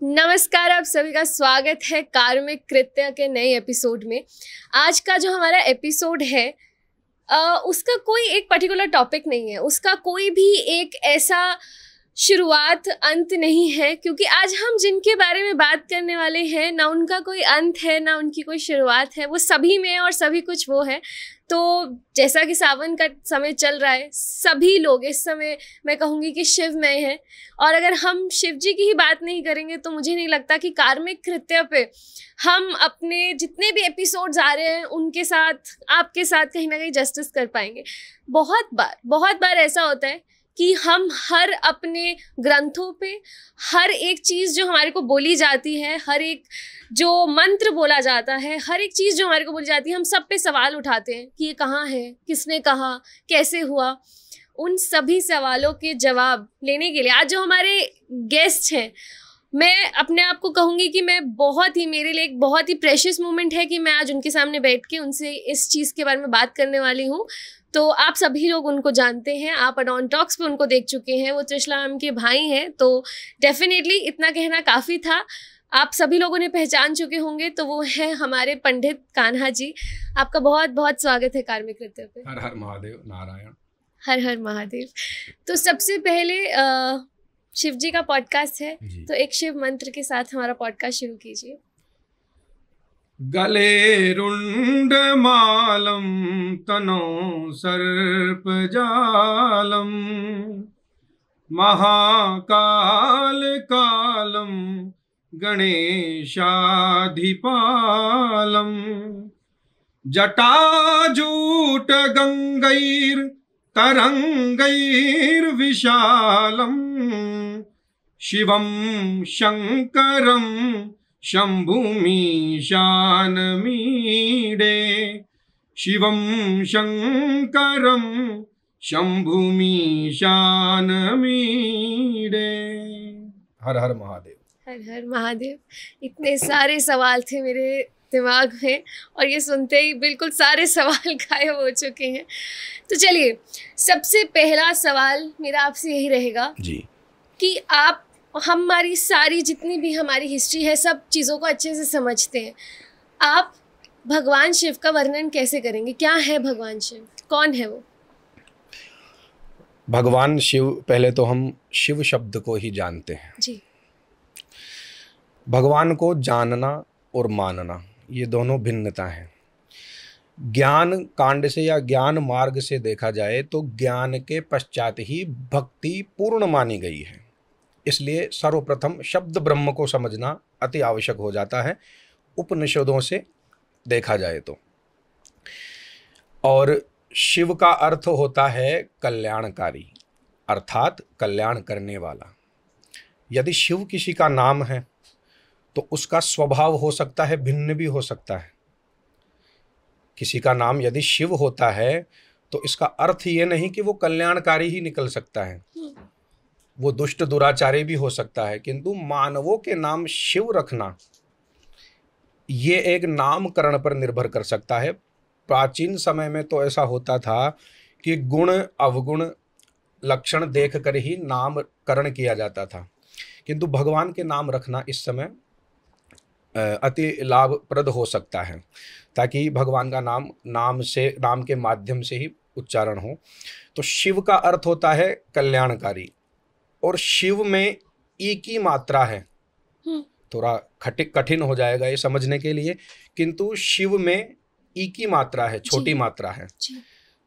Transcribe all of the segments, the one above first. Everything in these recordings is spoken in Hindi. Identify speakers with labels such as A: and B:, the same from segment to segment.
A: नमस्कार, आप सभी का स्वागत है कार्मिक कृत्य के नए एपिसोड में। आज का जो हमारा एपिसोड है उसका कोई एक पर्टिकुलर टॉपिक नहीं है, उसका कोई भी एक ऐसा शुरुआत अंत नहीं है, क्योंकि आज हम जिनके बारे में बात करने वाले हैं ना उनका कोई अंत है ना उनकी कोई शुरुआत है, वो सभी में और सभी कुछ वो है। तो जैसा कि सावन का समय चल रहा है, सभी लोग इस समय मैं कहूँगी कि शिवमय हैं, और अगर हम शिव जी की ही बात नहीं करेंगे तो मुझे नहीं लगता कि कार्मिक कृत्य पे हम अपने जितने भी एपिसोड्स आ रहे हैं उनके साथ, आपके साथ कहीं ना कहीं जस्टिस कर पाएंगे। बहुत बार ऐसा होता है कि हम हर अपने ग्रंथों पे हर एक चीज़ जो हमारे को बोली जाती है, हर एक जो मंत्र बोला जाता है, हर एक चीज़ जो हमारे को बोली जाती है, हम सब पे सवाल उठाते हैं कि ये कहाँ है, किसने कहा, कैसे हुआ। उन सभी सवालों के जवाब लेने के लिए आज जो हमारे गेस्ट हैं, मैं अपने आप को कहूँगी कि मेरे लिए एक बहुत ही प्रेशियस मोमेंट है कि मैं आज उनके सामने बैठ के उनसे इस चीज़ के बारे में बात करने वाली हूँ। तो आप सभी लोग उनको जानते हैं, आप अडॉन टॉक्स पे उनको देख चुके हैं, वो त्रिशला मैम के भाई हैं, तो डेफिनेटली इतना कहना काफ़ी था। आप सभी लोगों ने पहचान चुके होंगे, तो वो है हमारे पंडित कान्हा जी। आपका बहुत बहुत स्वागत है कार्मिक कृत्य पे।
B: हर हर महादेव, नारायण।
A: हर हर महादेव। तो सबसे पहले शिव जी का पॉडकास्ट है, तो एक शिव मंत्र के साथ हमारा पॉडकास्ट शुरू कीजिए।
B: गले रुंड मालम तनो सर्प जालम महाकाल कालम गणेशाधिपालम जटाजूट गंगैर तरंगैर विशालम शिवम शंकरम शंभुमीशानमीडे शिवम शंकरम शंभुमीशानमीडे। हर हर महादेव।
A: हर हर महादेव। इतने सारे सवाल थे मेरे दिमाग में और ये सुनते ही बिल्कुल सारे सवाल गायब हो चुके हैं। तो चलिए, सबसे पहला सवाल मेरा आपसे यही रहेगा
B: जी
A: कि आप हमारी सारी जितनी भी हमारी हिस्ट्री है, सब चीज़ों को अच्छे से समझते हैं। आप भगवान शिव का वर्णन कैसे करेंगे? क्या है भगवान शिव? कौन है वो?
B: भगवान शिव, पहले तो हम शिव शब्द को ही जानते हैं
A: जी।
B: भगवान को जानना और मानना, ये दोनों भिन्नता है। ज्ञान कांड से या ज्ञान मार्ग से देखा जाए तो ज्ञान के पश्चात ही भक्ति पूर्ण मानी गई है, इसलिए सर्वप्रथम शब्द ब्रह्म को समझना अति आवश्यक हो जाता है उपनिषदों से देखा जाए तो। और शिव का अर्थ होता है कल्याणकारी, अर्थात कल्याण करने वाला। यदि शिव किसी का नाम है तो उसका स्वभाव हो सकता है भिन्न भी हो सकता है। किसी का नाम यदि शिव होता है तो इसका अर्थ ये नहीं कि वो कल्याणकारी ही निकल सकता है, वो दुष्ट दुराचारी भी हो सकता है। किंतु मानवों के नाम शिव रखना ये एक नामकरण पर निर्भर कर सकता है। प्राचीन समय में तो ऐसा होता था कि गुण अवगुण लक्षण देखकर ही नामकरण किया जाता था, किंतु भगवान के नाम रखना इस समय अति लाभप्रद हो सकता है, ताकि भगवान का नाम के माध्यम से ही उच्चारण हो। तो शिव का अर्थ होता है कल्याणकारी, और शिव में ई की मात्रा है। थोड़ा कठिन हो जाएगा ये समझने के लिए, किंतु शिव में ई की मात्रा है, छोटी मात्रा है।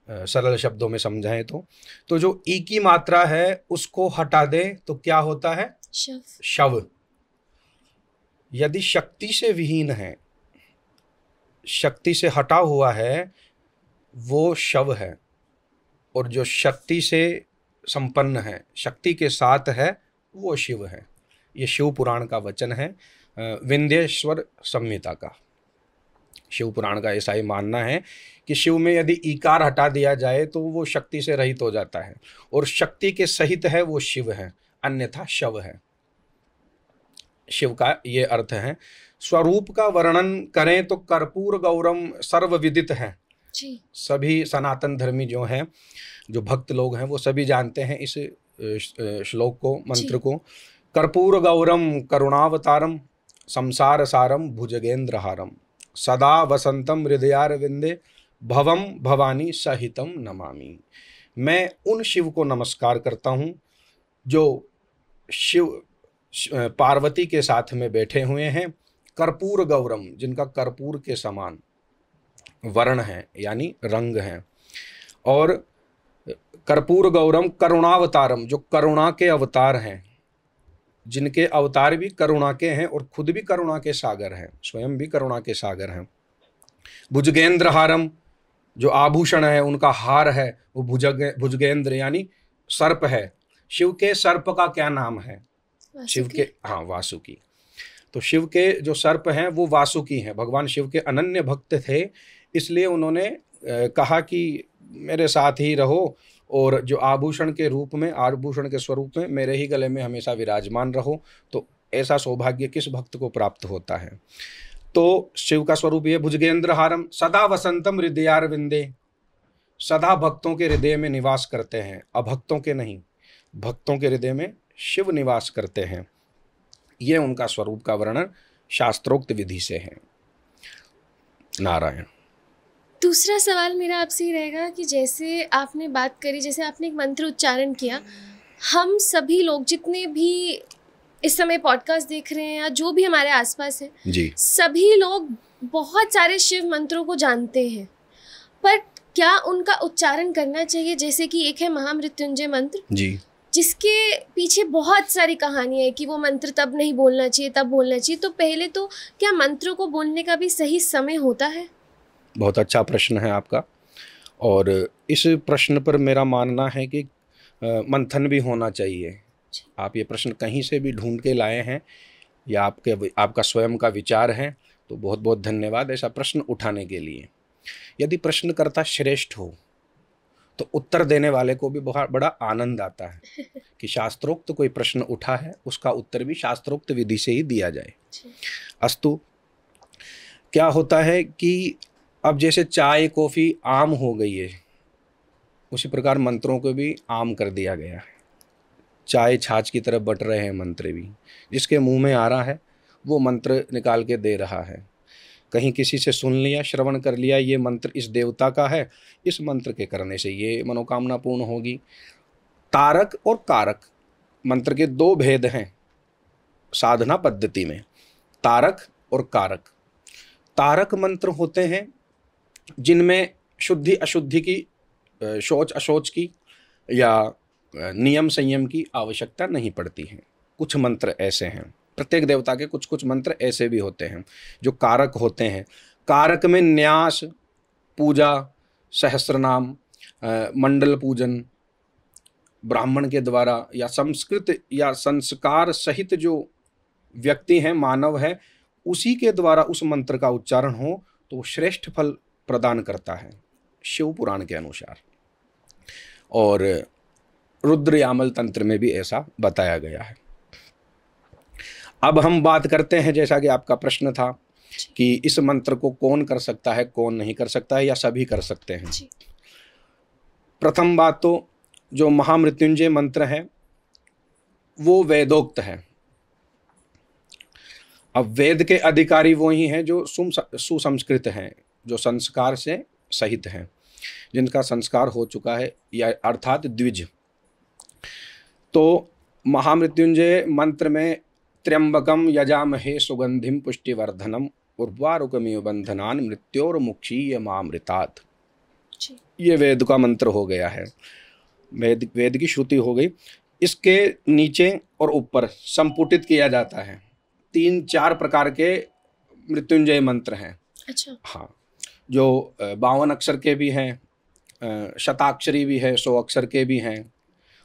B: सरल शब्दों में समझाएं तो जो ई की मात्रा है उसको हटा दे तो क्या होता है? शव। यदि शक्ति से विहीन है, शक्ति से हटा हुआ है, वो शव है। और जो शक्ति से संपन्न है, शक्ति के साथ है, वो शिव है। ये शिव पुराण का वचन है, विंध्येश्वर संहिता का। शिव पुराण का ऐसा ही मानना है कि शिव में यदि ईकार हटा दिया जाए तो वो शक्ति से रहित हो जाता है, और शक्ति के सहित है वो शिव है, अन्यथा शव है। शिव का ये अर्थ है। स्वरूप का वर्णन करें तो कर्पूर गौरम सर्वविदित है
A: जी।
B: सभी सनातन धर्मी जो हैं, जो भक्त लोग हैं, वो सभी जानते हैं इस श्लोक को, मंत्र को, कर्पूर गौरम करुणावतारम संसार सारम भुजगेंद्रहारम सदा वसंतम हृदयारविंदे भवम भवानी सहितम नमामि। मैं उन शिव को नमस्कार करता हूँ जो शिव पार्वती के साथ में बैठे हुए हैं, कर्पूर गौरम जिनका कर्पूर के समान वर्ण है यानी रंग है, और कर्पूर गौरम करुणावतारम जो करुणा के अवतार हैं, जिनके अवतार भी करुणा के हैं और खुद भी करुणा के सागर हैं, स्वयं भी करुणा के सागर हैं। भुजगेंद्रहारम जो आभूषण है, उनका हार है वो भुजगेंद्र यानी सर्प है। शिव के सर्प का क्या नाम है? शिव के वासुकी। तो शिव के जो सर्प हैं वो वासुकी हैं। भगवान शिव के अनन्य भक्त थे, इसलिए उन्होंने कहा कि मेरे साथ ही रहो और जो आभूषण के रूप में, आभूषण के स्वरूप में मेरे ही गले में हमेशा विराजमान रहो। तो ऐसा सौभाग्य किस भक्त को प्राप्त होता है? तो शिव का स्वरूप ये भुजगेंद्रहारम सदा वसंतम हृदयारविंदे, सदा भक्तों के हृदय में निवास करते हैं, अभक्तों के नहीं, भक्तों के हृदय में शिव निवास करते हैं। ये उनका स्वरूप का वर्णन शास्त्रोक्त विधि से है। नारायण।
A: दूसरा सवाल मेरा आपसे ही रहेगा कि जैसे आपने बात करी, जैसे आपने एक मंत्र उच्चारण किया, हम सभी लोग जितने भी इस समय पॉडकास्ट देख रहे हैं या जो भी हमारे आसपास है
B: जी,
A: सभी लोग बहुत सारे शिव मंत्रों को जानते हैं, पर क्या उनका उच्चारण करना चाहिए? जैसे कि एक है महामृत्युंजय मंत्र
B: जी,
A: जिसके पीछे बहुत सारी कहानियाँ है कि वो मंत्र तब नहीं बोलना चाहिए, तब बोलना चाहिए। तो पहले तो क्या मंत्रों को बोलने का भी सही समय होता है?
B: बहुत अच्छा प्रश्न है आपका, और इस प्रश्न पर मेरा मानना है कि मंथन भी होना चाहिए। आप ये प्रश्न कहीं से भी ढूंढ के लाए हैं या आपका स्वयं का विचार है, तो बहुत बहुत धन्यवाद ऐसा प्रश्न उठाने के लिए। यदि प्रश्नकर्ता श्रेष्ठ हो तो उत्तर देने वाले को भी बहुत बड़ा आनंद आता है कि शास्त्रोक्त कोई प्रश्न उठा है, उसका उत्तर भी शास्त्रोक्त विधि से ही दिया जाए। अस्तु, क्या होता है कि अब जैसे चाय कॉफ़ी आम हो गई है, उसी प्रकार मंत्रों को भी आम कर दिया गया है। चाय छाछ की तरफ बट रहे हैं मंत्र भी, जिसके मुंह में आ रहा है वो मंत्र निकाल के दे रहा है। कहीं किसी से सुन लिया, श्रवण कर लिया, ये मंत्र इस देवता का है, इस मंत्र के करने से ये मनोकामना पूर्ण होगी। तारक और कारक मंत्र के दो भेद हैं साधना पद्धति में, तारक और कारक। तारक मंत्र होते हैं जिनमें शुद्धि अशुद्धि की, शौच अशौच की या नियम संयम की आवश्यकता नहीं पड़ती है। कुछ मंत्र ऐसे हैं, प्रत्येक देवता के कुछ कुछ मंत्र ऐसे भी होते हैं जो कारक होते हैं। कारक में न्यास, पूजा, सहस्रनाम, मंडल पूजन, ब्राह्मण के द्वारा या संस्कृत या संस्कार सहित जो व्यक्ति हैं, मानव है, उसी के द्वारा उस मंत्र का उच्चारण हो तो वो श्रेष्ठ फल प्रदान करता है शिव पुराण के अनुसार। और रुद्र यामल तंत्र में भी ऐसा बताया गया है। अब हम बात करते हैं, जैसा कि आपका प्रश्न था कि इस मंत्र को कौन कर सकता है, कौन नहीं कर सकता है, या सभी कर सकते हैं। प्रथम बात तो जो महामृत्युंजय मंत्र है वो वेदोक्त है। अब वेद के अधिकारी वो ही हैं जो सुसंस्कृत हैं, जो संस्कार से सहित हैं, जिनका संस्कार हो चुका है, या अर्थात द्विज। तो महामृत्युंजय मंत्र में त्र्यंबकम यजामहे सुगंधिम पुष्टिवर्धनम उर्वारुकमिव बंधनान मृत्योर्मुक्षीय मामृतात्, ये वेद का मंत्र हो गया है, वेद की श्रुति हो गई। इसके नीचे और ऊपर संपुटित किया जाता है। 3-4 प्रकार के मृत्युंजय मंत्र हैं।
A: अच्छा।
B: हाँ, जो 52 अक्षर के भी हैं, शताक्षरी भी है, 100 अक्षर के भी हैं,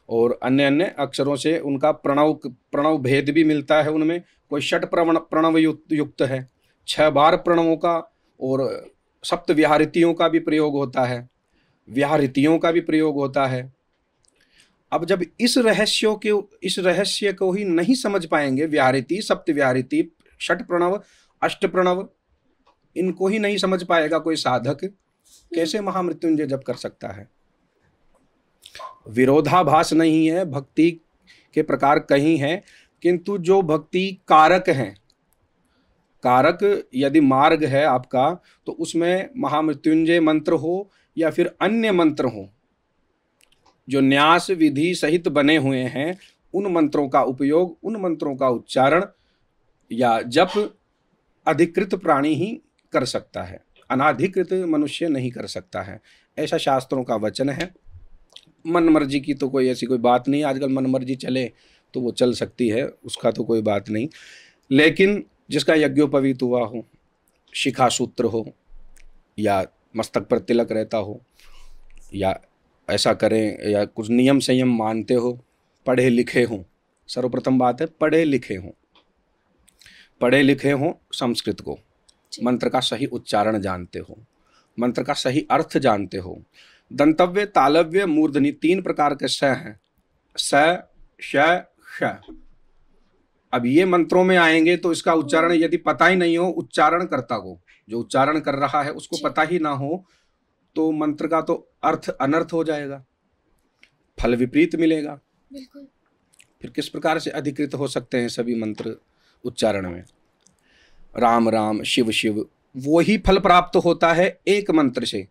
B: और अन्य अन्य अक्षरों से उनका प्रणव भेद भी मिलता है। उनमें कोई षट प्रणव युक्त है, 6 बार प्रणवों का और सप्त व्याहृतियों का भी प्रयोग होता है, व्याहृतियों का भी प्रयोग होता है। अब जब इस रहस्य को ही नहीं समझ पाएंगे, व्याहृति, सप्त व्याहृति, षट प्रणव, अष्ट प्रणव, इनको ही नहीं समझ पाएगा कोई साधक, कैसे महामृत्युंजय जप कर सकता है? विरोधाभास नहीं है, भक्ति के प्रकार कहीं हैं, किंतु जो भक्ति कारक हैं, कारक यदि मार्ग है आपका, तो उसमें महामृत्युंजय मंत्र हो या फिर अन्य मंत्र हो जो न्यास विधि सहित बने हुए हैं, उन मंत्रों का उपयोग, उन मंत्रों का उच्चारण या जप अधिकृत प्राणी ही कर सकता है, अनाधिकृत मनुष्य नहीं कर सकता है, ऐसा शास्त्रों का वचन है। मन मर्जी की तो कोई ऐसी कोई बात नहीं, आजकल मन मर्जी चले तो वो चल सकती है, उसका तो कोई बात नहीं। लेकिन जिसका यज्ञोपवीत हुआ हो, शिखा सूत्र हो, या मस्तक पर तिलक रहता हो, या ऐसा करें, या कुछ नियम संयम मानते हो, पढ़े लिखे हों, सर्वप्रथम बात है पढ़े लिखे हों, पढ़े लिखे हों, संस्कृत को, मंत्र का सही उच्चारण जानते हो, मंत्र का सही अर्थ जानते हो। दंतव्य, तालव्य, मूर्धनी 3 प्रकार के स हैं, स, श, श। अब ये मंत्रों में आएंगे तो इसका उच्चारण यदि पता ही नहीं हो, उच्चारणकर्ता को, जो उच्चारण कर रहा है उसको पता ही ना हो, तो मंत्र का तो अर्थ अनर्थ हो जाएगा, फल विपरीत मिलेगा।
A: बिल्कुल।
B: फिर किस प्रकार से अधिकृत हो सकते हैं सभी मंत्र उच्चारण में? राम राम, शिव शिव, वो ही फल प्राप्त होता है एक मंत्र से।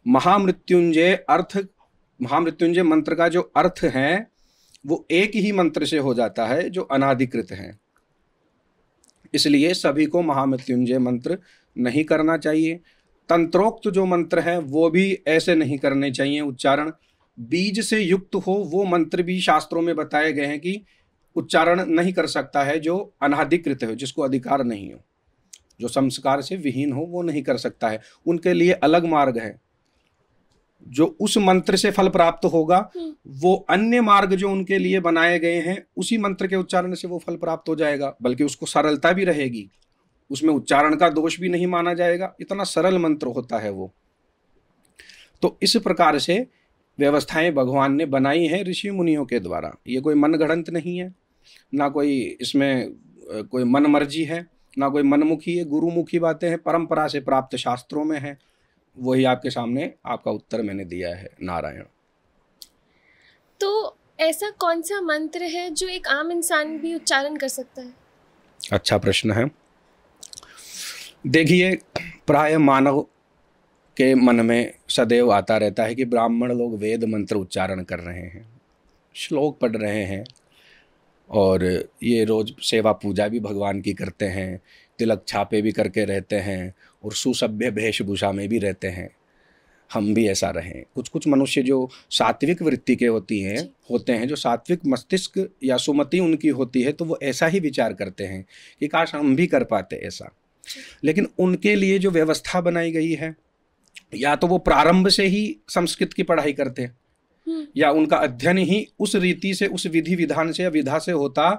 B: महामृत्युंजय मंत्र का जो अर्थ है वो एक ही मंत्र से हो जाता है जो अनाधिकृत है। इसलिए सभी को महामृत्युंजय मंत्र नहीं करना चाहिए। तंत्रोक्त जो मंत्र हैं वो भी ऐसे नहीं करने चाहिए उच्चारण। बीज से युक्त हो वो मंत्र भी शास्त्रों में बताए गए हैं कि उच्चारण नहीं कर सकता है जो अनाधिकृत हो, जिसको अधिकार नहीं हो, जो संस्कार से विहीन हो, वो नहीं कर सकता है। उनके लिए अलग मार्ग है। जो उस मंत्र से फल प्राप्त होगा वो अन्य मार्ग जो उनके लिए बनाए गए हैं उसी मंत्र के उच्चारण से वो फल प्राप्त हो जाएगा, बल्कि उसको सरलता भी रहेगी, उसमें उच्चारण का दोष भी नहीं माना जाएगा, इतना सरल मंत्र होता है वो। तो इस प्रकार से व्यवस्थाएं भगवान ने बनाई हैं ऋषि मुनियों के द्वारा। ये कोई मनगढ़ंत नहीं है, ना कोई इसमें कोई मन मर्जी है, ना कोई मनमुखी है, गुरुमुखी बातें हैं, परंपरा से प्राप्त शास्त्रों में है। वही आपके सामने आपका उत्तर मैंने दिया है। नारायण।
A: तो ऐसा कौन सा मंत्र है जो एक आम इंसान भी उच्चारण कर सकता है?
B: अच्छा प्रश्न है। देखिए, प्राय मानव के मन में सदैव आता रहता है कि ब्राह्मण लोग वेद मंत्र उच्चारण कर रहे हैं, श्लोक पढ़ रहे हैं, और ये रोज सेवा पूजा भी भगवान की करते हैं, तिलक छापे भी करके रहते हैं, और सुसभ्य वेशभूषा में भी रहते हैं। हम भी ऐसा रहें। कुछ कुछ मनुष्य जो सात्विक वृत्ति के होते हैं, जो सात्विक मस्तिष्क या सुमति उनकी होती है, तो वो ऐसा ही विचार करते हैं कि काश हम भी कर पाते ऐसा। लेकिन उनके लिए जो व्यवस्था बनाई गई है, या तो वो प्रारंभ से ही संस्कृत की पढ़ाई करते हैं, या उनका अध्ययन ही उस रीति से, उस विधि विधान से या विधा से होता,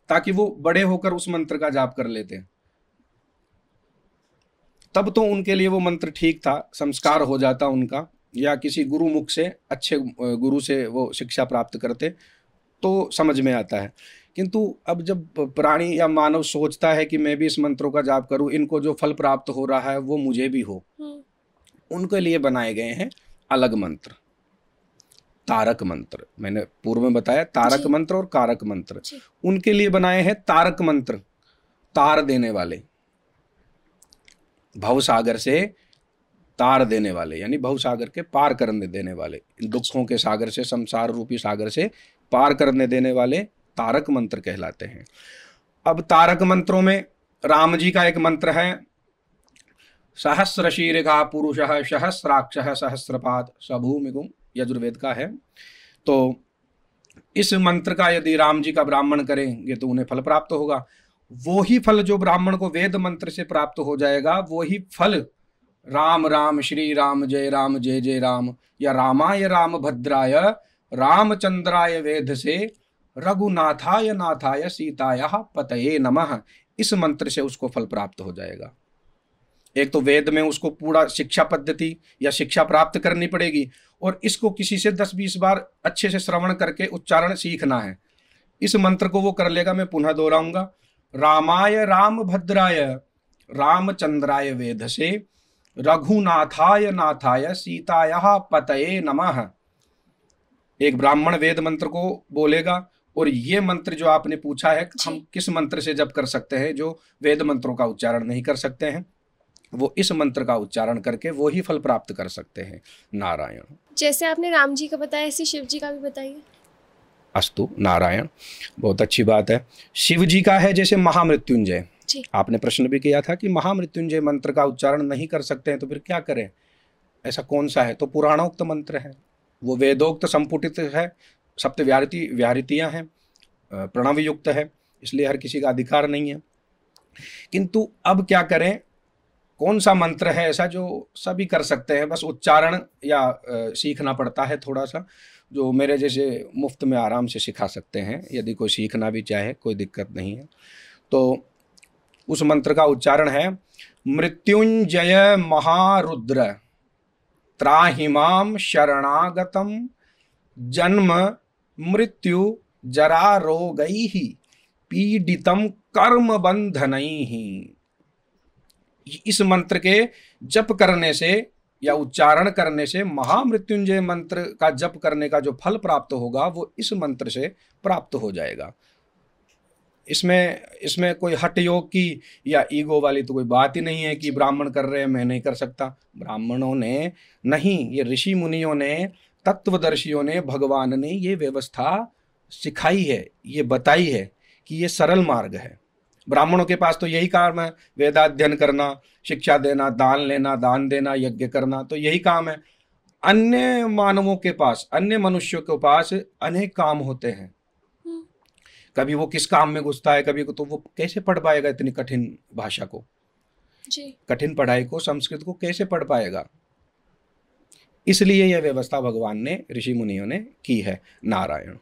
B: ताकि वो बड़े होकर उस मंत्र का जाप कर लेते हैं। तब तो उनके लिए वो मंत्र ठीक था, संस्कार हो जाता उनका, या किसी गुरु मुख से, अच्छे गुरु से वो शिक्षा प्राप्त करते, तो समझ में आता है। किंतु अब जब प्राणी या मानव सोचता है कि मैं भी इस मंत्रों का जाप करूं, इनको जो फल प्राप्त हो रहा है वो मुझे भी हो, उनके लिए बनाए गए हैं अलग मंत्र। तारक मंत्र, मैंने पूर्व में बताया, तारक मंत्र और कारक मंत्र, उनके लिए बनाए हैं तारक मंत्र, तार देने वाले, भवसागर से तार देने वाले, यानी भवसागर के पार करने देने वाले, दुखों के सागर से, संसार रूपी सागर से पार करने देने वाले तारक मंत्र कहलाते हैं। अब तारक मंत्रों में राम जी का एक मंत्र है, सहस्र शीर्षा पुरुषः सहस्राक्षः सहस्रपाद सभूमिगुम, यजुर्वेद का है। तो इस मंत्र का यदि राम जी का ब्राह्मण करेंगे तो उन्हें फल प्राप्त होगा। वो ही फल जो ब्राह्मण को वेद मंत्र से प्राप्त हो जाएगा, वो ही फल राम राम श्री राम जय जय राम, या रामाय राम भद्राय रामचंद्राय वेद से रघुनाथाय नाथाय सीताय पतये नमः, इस मंत्र से उसको फल प्राप्त हो जाएगा। एक तो वेद में उसको पूरा शिक्षा पद्धति या शिक्षा प्राप्त करनी पड़ेगी, और इसको किसी से 10-20 बार अच्छे से श्रवण करके उच्चारण सीखना है। इस मंत्र को वो कर लेगा। मैं पुनः दोहराऊंगा, रामाय राम भद्राय रामचंद्राय वेद से रघुनाथाय नाथाय सीताया पतये नमः। एक ब्राह्मण वेद मंत्र को बोलेगा और ये मंत्र जो आपने पूछा है, हम किस मंत्र से जप कर सकते हैं? जो वेद मंत्रों का उच्चारण नहीं कर सकते हैं, वो इस मंत्र का उच्चारण करके वो ही फल प्राप्त कर सकते हैं। नारायण।
A: जैसे आपने राम जी का बताया, ऐसे शिव जी का भी बताइए।
B: अस्तु, नारायण, बहुत अच्छी बात है। शिव जी का है जैसे महामृत्युंजय। आपने प्रश्न भी किया था कि महामृत्युंजय मंत्र का उच्चारण नहीं कर सकते हैं तो फिर क्या करें, ऐसा कौन सा है? तो पुराणोक्त मंत्र है, वो वेदोक्त संपुटित है, सप्त व्याहृतियाँ हैं, प्रणव युक्त है, इसलिए हर किसी का अधिकार नहीं है। किंतु अब क्या करें, कौन सा मंत्र है ऐसा जो सभी कर सकते हैं? बस उच्चारण या सीखना पड़ता है थोड़ा सा, जो मेरे जैसे मुफ्त में आराम से सिखा सकते हैं। यदि कोई सीखना भी चाहे कोई दिक्कत नहीं है। तो उस मंत्र का उच्चारण है मृत्युंजय महारुद्र त्राहिमाम शरणागतम जन्म मृत्यु जरा रोगैः पीडितम कर्म बंधनैः। इस मंत्र के जप करने से या उच्चारण करने से, महामृत्युंजय मंत्र का जप करने का जो फल प्राप्त होगा वो इस मंत्र से प्राप्त हो जाएगा। इसमें कोई हठ योग की या ईगो वाली तो कोई बात ही नहीं है कि ब्राह्मण कर रहे हैं मैं नहीं कर सकता। ब्राह्मणों ने नहीं, ये ऋषि मुनियों ने, तत्वदर्शियों ने, भगवान ने ये व्यवस्था सिखाई है, ये बताई है कि ये सरल मार्ग है। ब्राह्मणों के पास तो यही काम है, वेदाध्ययन करना, शिक्षा देना, दान लेना, दान देना, यज्ञ करना, तो यही काम है। अन्य मानवों के पास, अन्य मनुष्यों के पास अनेक काम होते हैं। कभी वो किस काम में घुसता है, कभी तो वो कैसे पढ़ पाएगा इतनी कठिन भाषा को
A: जी।
B: कठिन पढ़ाई को, संस्कृत को कैसे पढ़ पाएगा? इसलिए यह व्यवस्था भगवान ने, ऋषि मुनियों ने की है। नारायण।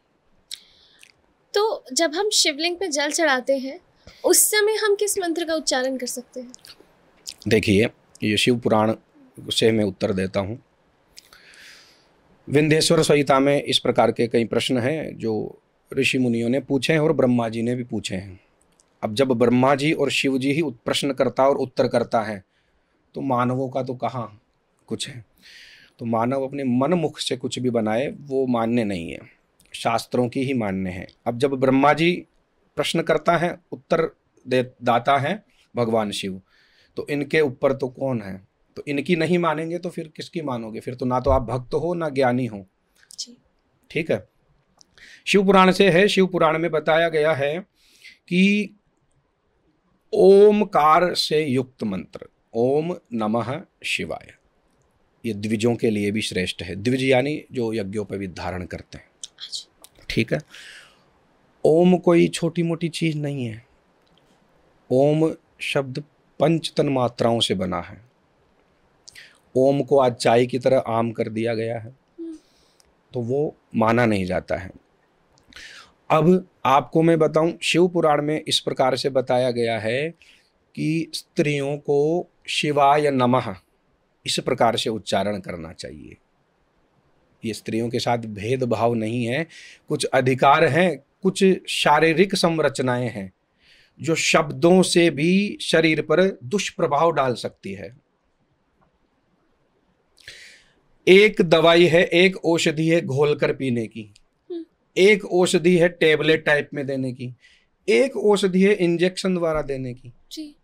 A: तो जब हम शिवलिंग पे जल चढ़ाते हैं उस समय हम किस मंत्र का उच्चारण कर सकते हैं?
B: देखिए, ये शिव पुराण से मैं उत्तर देता हूँ। विंध्येश्वर संहिता में इस प्रकार के कई प्रश्न हैं जो ऋषि मुनियों ने पूछे हैं और ब्रह्मा जी ने भी पूछे हैं। अब जब ब्रह्मा जी और शिव जी ही प्रश्न करता और उत्तर करता है तो मानवों का तो कहाँ कुछ है। तो मानव अपने मन मुख से कुछ भी बनाए वो मान्य नहीं है, शास्त्रों की ही मान्य है। अब जब ब्रह्मा जी प्रश्न करता है, उत्तर दाता है भगवान शिव, तो इनके ऊपर तो कौन है? तो इनकी नहीं मानेंगे तो फिर किसकी मानोगे? फिर तो ना तो आप भक्त हो ना ज्ञानी हो। ठीक है। शिव पुराण से है। शिव पुराण में बताया गया है कि ओमकार से युक्त मंत्र, ओम नमः शिवाय, ये द्विजों के लिए भी श्रेष्ठ है। द्विज यानी जो यज्ञों पर भी धारण करते हैं। ठीक है। ओम कोई छोटी मोटी चीज नहीं है। ओम शब्द पंच तन मात्राओं से बना है। ओम को आज चाय की तरह आम कर दिया गया है, तो वो माना नहीं जाता है। अब आपको मैं बताऊं, शिव पुराण में इस प्रकार से बताया गया है कि स्त्रियों को शिवाय नमः इस प्रकार से उच्चारण करना चाहिए। ये स्त्रियों के साथ भेदभाव नहीं है। कुछ अधिकार हैं, कुछ शारीरिक संरचनाएं हैं जो शब्दों से भी शरीर पर दुष्प्रभाव डाल सकती है। एक दवाई है, एक औषधि है घोलकर पीने की, एक औषधि है टेबलेट टाइप में देने की, एक औषधि है इंजेक्शन द्वारा देने की।
A: जी।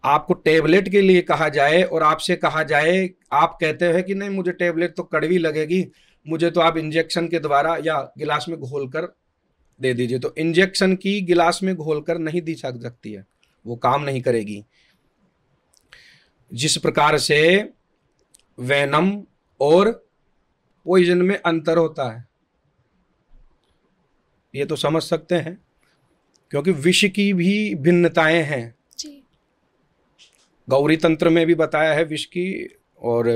B: आपको टेबलेट के लिए कहा जाए और आपसे कहा जाए, आप कहते हैं कि नहीं मुझे टेबलेट तो कड़वी लगेगी, मुझे तो आप इंजेक्शन के द्वारा या गिलास में घोलकर दे दीजिए, तो इंजेक्शन की गिलास में घोलकर नहीं दी सकती है, वो काम नहीं करेगी। जिस प्रकार से वेनम और पॉइजन में अंतर होता है ये तो समझ सकते हैं, क्योंकि विष की भी भिन्नताएं हैं। गौरी तंत्र में भी बताया है विष की, और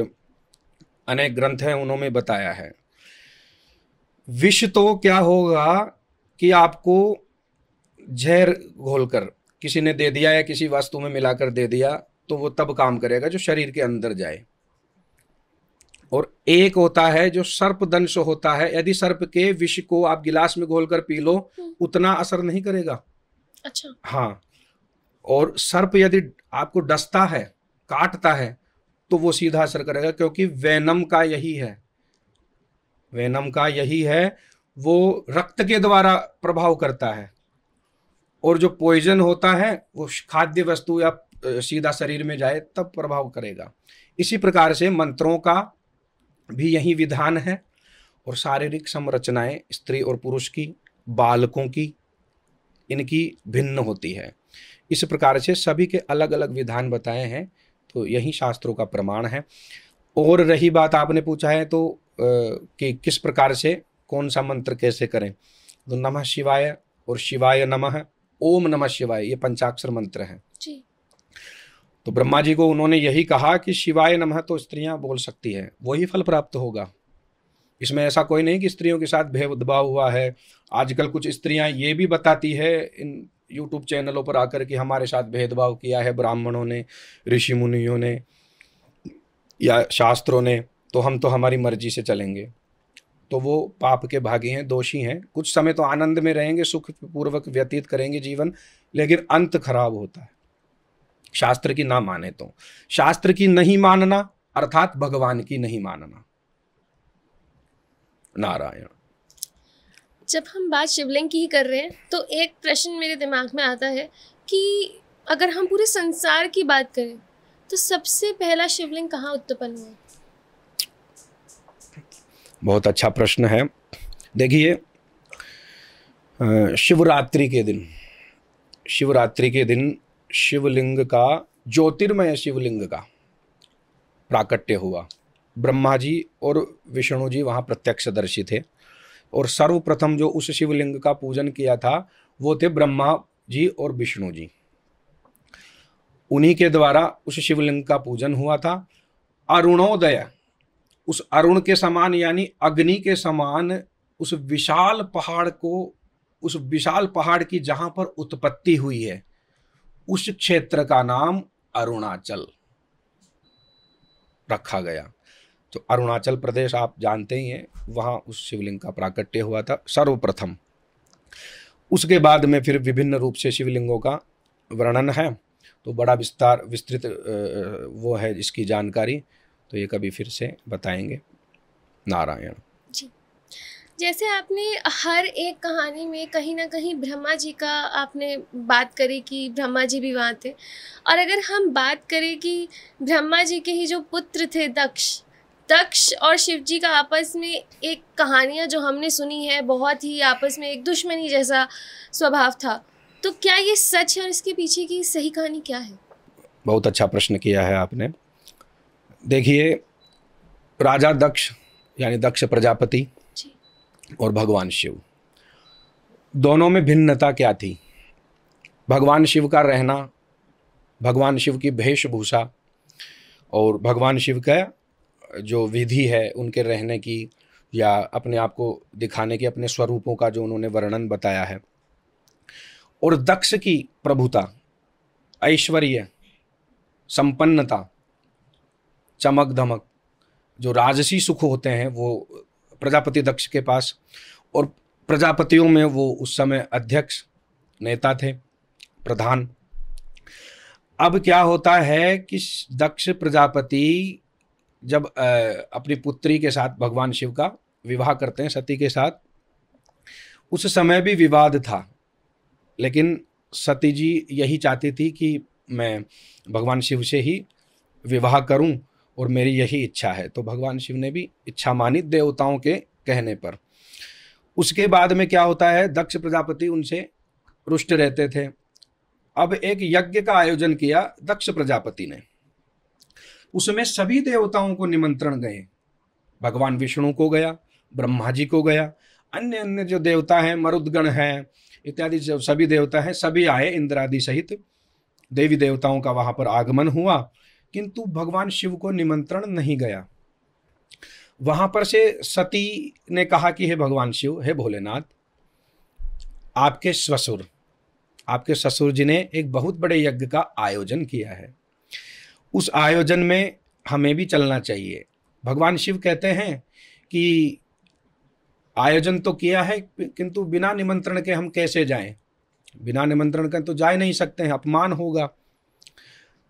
B: अनेक ग्रंथ हैं उन्होंने बताया है। विष तो क्या होगा कि आपको जहर घोलकर किसी ने दे दिया या किसी वस्तु में मिलाकर दे दिया तो वो तब काम करेगा जो शरीर के अंदर जाए। और एक होता है जो सर्पदंश होता है, यदि सर्प के विष को आप गिलास में घोलकर पी लो उतना असर नहीं करेगा।
A: अच्छा।
B: हाँ, और सर्प यदि आपको डसता है, काटता है, तो वो सीधा असर करेगा, क्योंकि वेनम का यही है, वेनम का यही है, वो रक्त के द्वारा प्रभाव करता है, और जो पॉइजन होता है वो खाद्य वस्तु या सीधा शरीर में जाए तब प्रभाव करेगा। इसी प्रकार से मंत्रों का भी यही विधान है, और शारीरिक संरचनाएं स्त्री और पुरुष की, बालकों की, इनकी भिन्न होती है। इस प्रकार से सभी के अलग अलग विधान बताए हैं, तो यही शास्त्रों का प्रमाण है। और रही बात आपने पूछा है तो कि किस प्रकार से कौन सा मंत्र कैसे करें, तो नमः शिवाय और शिवाय नमः, ओम नमः शिवाय, ये पंचाक्षर मंत्र हैं
A: जी।
B: तो ब्रह्मा जी को उन्होंने यही कहा कि शिवाय नमः तो स्त्रियां बोल सकती हैं, वही फल प्राप्त होगा। इसमें ऐसा कोई नहीं कि स्त्रियों के साथ भेदभाव हुआ है। आजकल कुछ स्त्रियां ये भी बताती है इन यूट्यूब चैनलों पर आकर कि हमारे साथ भेदभाव किया है ब्राह्मणों ने, ऋषि मुनियों ने या शास्त्रों ने, तो हम तो हमारी मर्जी से चलेंगे। तो वो पाप के भागी हैं, दोषी हैं। कुछ समय तो आनंद में रहेंगे, सुख पूर्वक व्यतीत करेंगे जीवन, लेकिन अंत खराब होता है शास्त्र की ना माने तो। शास्त्र की नहीं मानना अर्थात भगवान की नहीं मानना। नारायण।
A: जब हम बात शिवलिंग की ही कर रहे हैं तो एक प्रश्न मेरे दिमाग में आता है कि अगर हम पूरे संसार की बात करें तो सबसे पहला शिवलिंग कहाँ उत्पन्न हुआ?
B: बहुत अच्छा प्रश्न है। देखिए, शिवरात्रि के दिन शिवलिंग का, ज्योतिर्मय शिवलिंग का प्राकट्य हुआ। ब्रह्मा जी और विष्णु जी वहाँ प्रत्यक्षदर्शी थे, और सर्वप्रथम जो उस शिवलिंग का पूजन किया था वो थे ब्रह्मा जी और विष्णु जी। उन्हीं के द्वारा उस शिवलिंग का पूजन हुआ था। अरुणोदय, उस अरुण के समान यानी अग्नि के समान उस विशाल पहाड़ की जहां पर उत्पत्ति हुई है, उस क्षेत्र का नाम अरुणाचल रखा गया। तो अरुणाचल प्रदेश आप जानते ही हैं, वहाँ उस शिवलिंग का प्राकट्य हुआ था सर्वप्रथम। उसके बाद में फिर विभिन्न रूप से शिवलिंगों का वर्णन है, तो बड़ा विस्तृत वो है इसकी जानकारी, तो ये कभी फिर से बताएंगे। नारायण
A: जी। जैसे आपने हर एक कहानी में कहीं ना कहीं ब्रह्मा जी का आपने बात करी कि ब्रह्मा जी भी वहाँ थे, और अगर हम बात करें कि ब्रह्मा जी के ही जो पुत्र थे दक्ष और शिव जी का आपस में एक कहानियाँ जो हमने सुनी है, बहुत ही आपस में एक दुश्मनी जैसा स्वभाव था, तो क्या ये सच है और इसके पीछे की सही कहानी क्या है?
B: बहुत अच्छा प्रश्न किया है आपने। देखिए, राजा दक्ष यानी दक्ष प्रजापति और भगवान शिव, दोनों में भिन्नता क्या थी? भगवान शिव का रहना, भगवान शिव की वेशभूषा और भगवान शिव का जो विधि है उनके रहने की या अपने आप को दिखाने के अपने स्वरूपों का जो उन्होंने वर्णन बताया है, और दक्ष की प्रभुता, ऐश्वर्य, संपन्नता, चमक धमक, जो राजसी सुख होते हैं वो प्रजापति दक्ष के पास, और प्रजापतियों में वो उस समय अध्यक्ष नेता थे, प्रधान। अब क्या होता है कि दक्ष प्रजापति जब अपनी पुत्री के साथ भगवान शिव का विवाह करते हैं सती के साथ, उस समय भी विवाद था, लेकिन सती जी यही चाहती थी कि मैं भगवान शिव से ही विवाह करूं और मेरी यही इच्छा है, तो भगवान शिव ने भी इच्छा मानी देवताओं के कहने पर। उसके बाद में क्या होता है, दक्ष प्रजापति उनसे रुष्ट रहते थे। अब एक यज्ञ का आयोजन किया दक्ष प्रजापति ने, उसमें सभी देवताओं को निमंत्रण गए, भगवान विष्णु को गया, ब्रह्मा जी को गया, अन्य अन्य जो देवता हैं, मरुदगण हैं इत्यादि जो सभी देवता हैं, सभी आए, इंद्र आदि सहित देवी देवताओं का वहां पर आगमन हुआ, किंतु भगवान शिव को निमंत्रण नहीं गया। वहां पर से सती ने कहा कि हे भगवान शिव, हे भोलेनाथ, आपके ससुर जी ने एक बहुत बड़े यज्ञ का आयोजन किया है, उस आयोजन में हमें भी चलना चाहिए। भगवान शिव कहते हैं कि आयोजन तो किया है, किंतु बिना निमंत्रण के हम कैसे जाएं? बिना निमंत्रण के तो जा नहीं सकते हैं, अपमान होगा।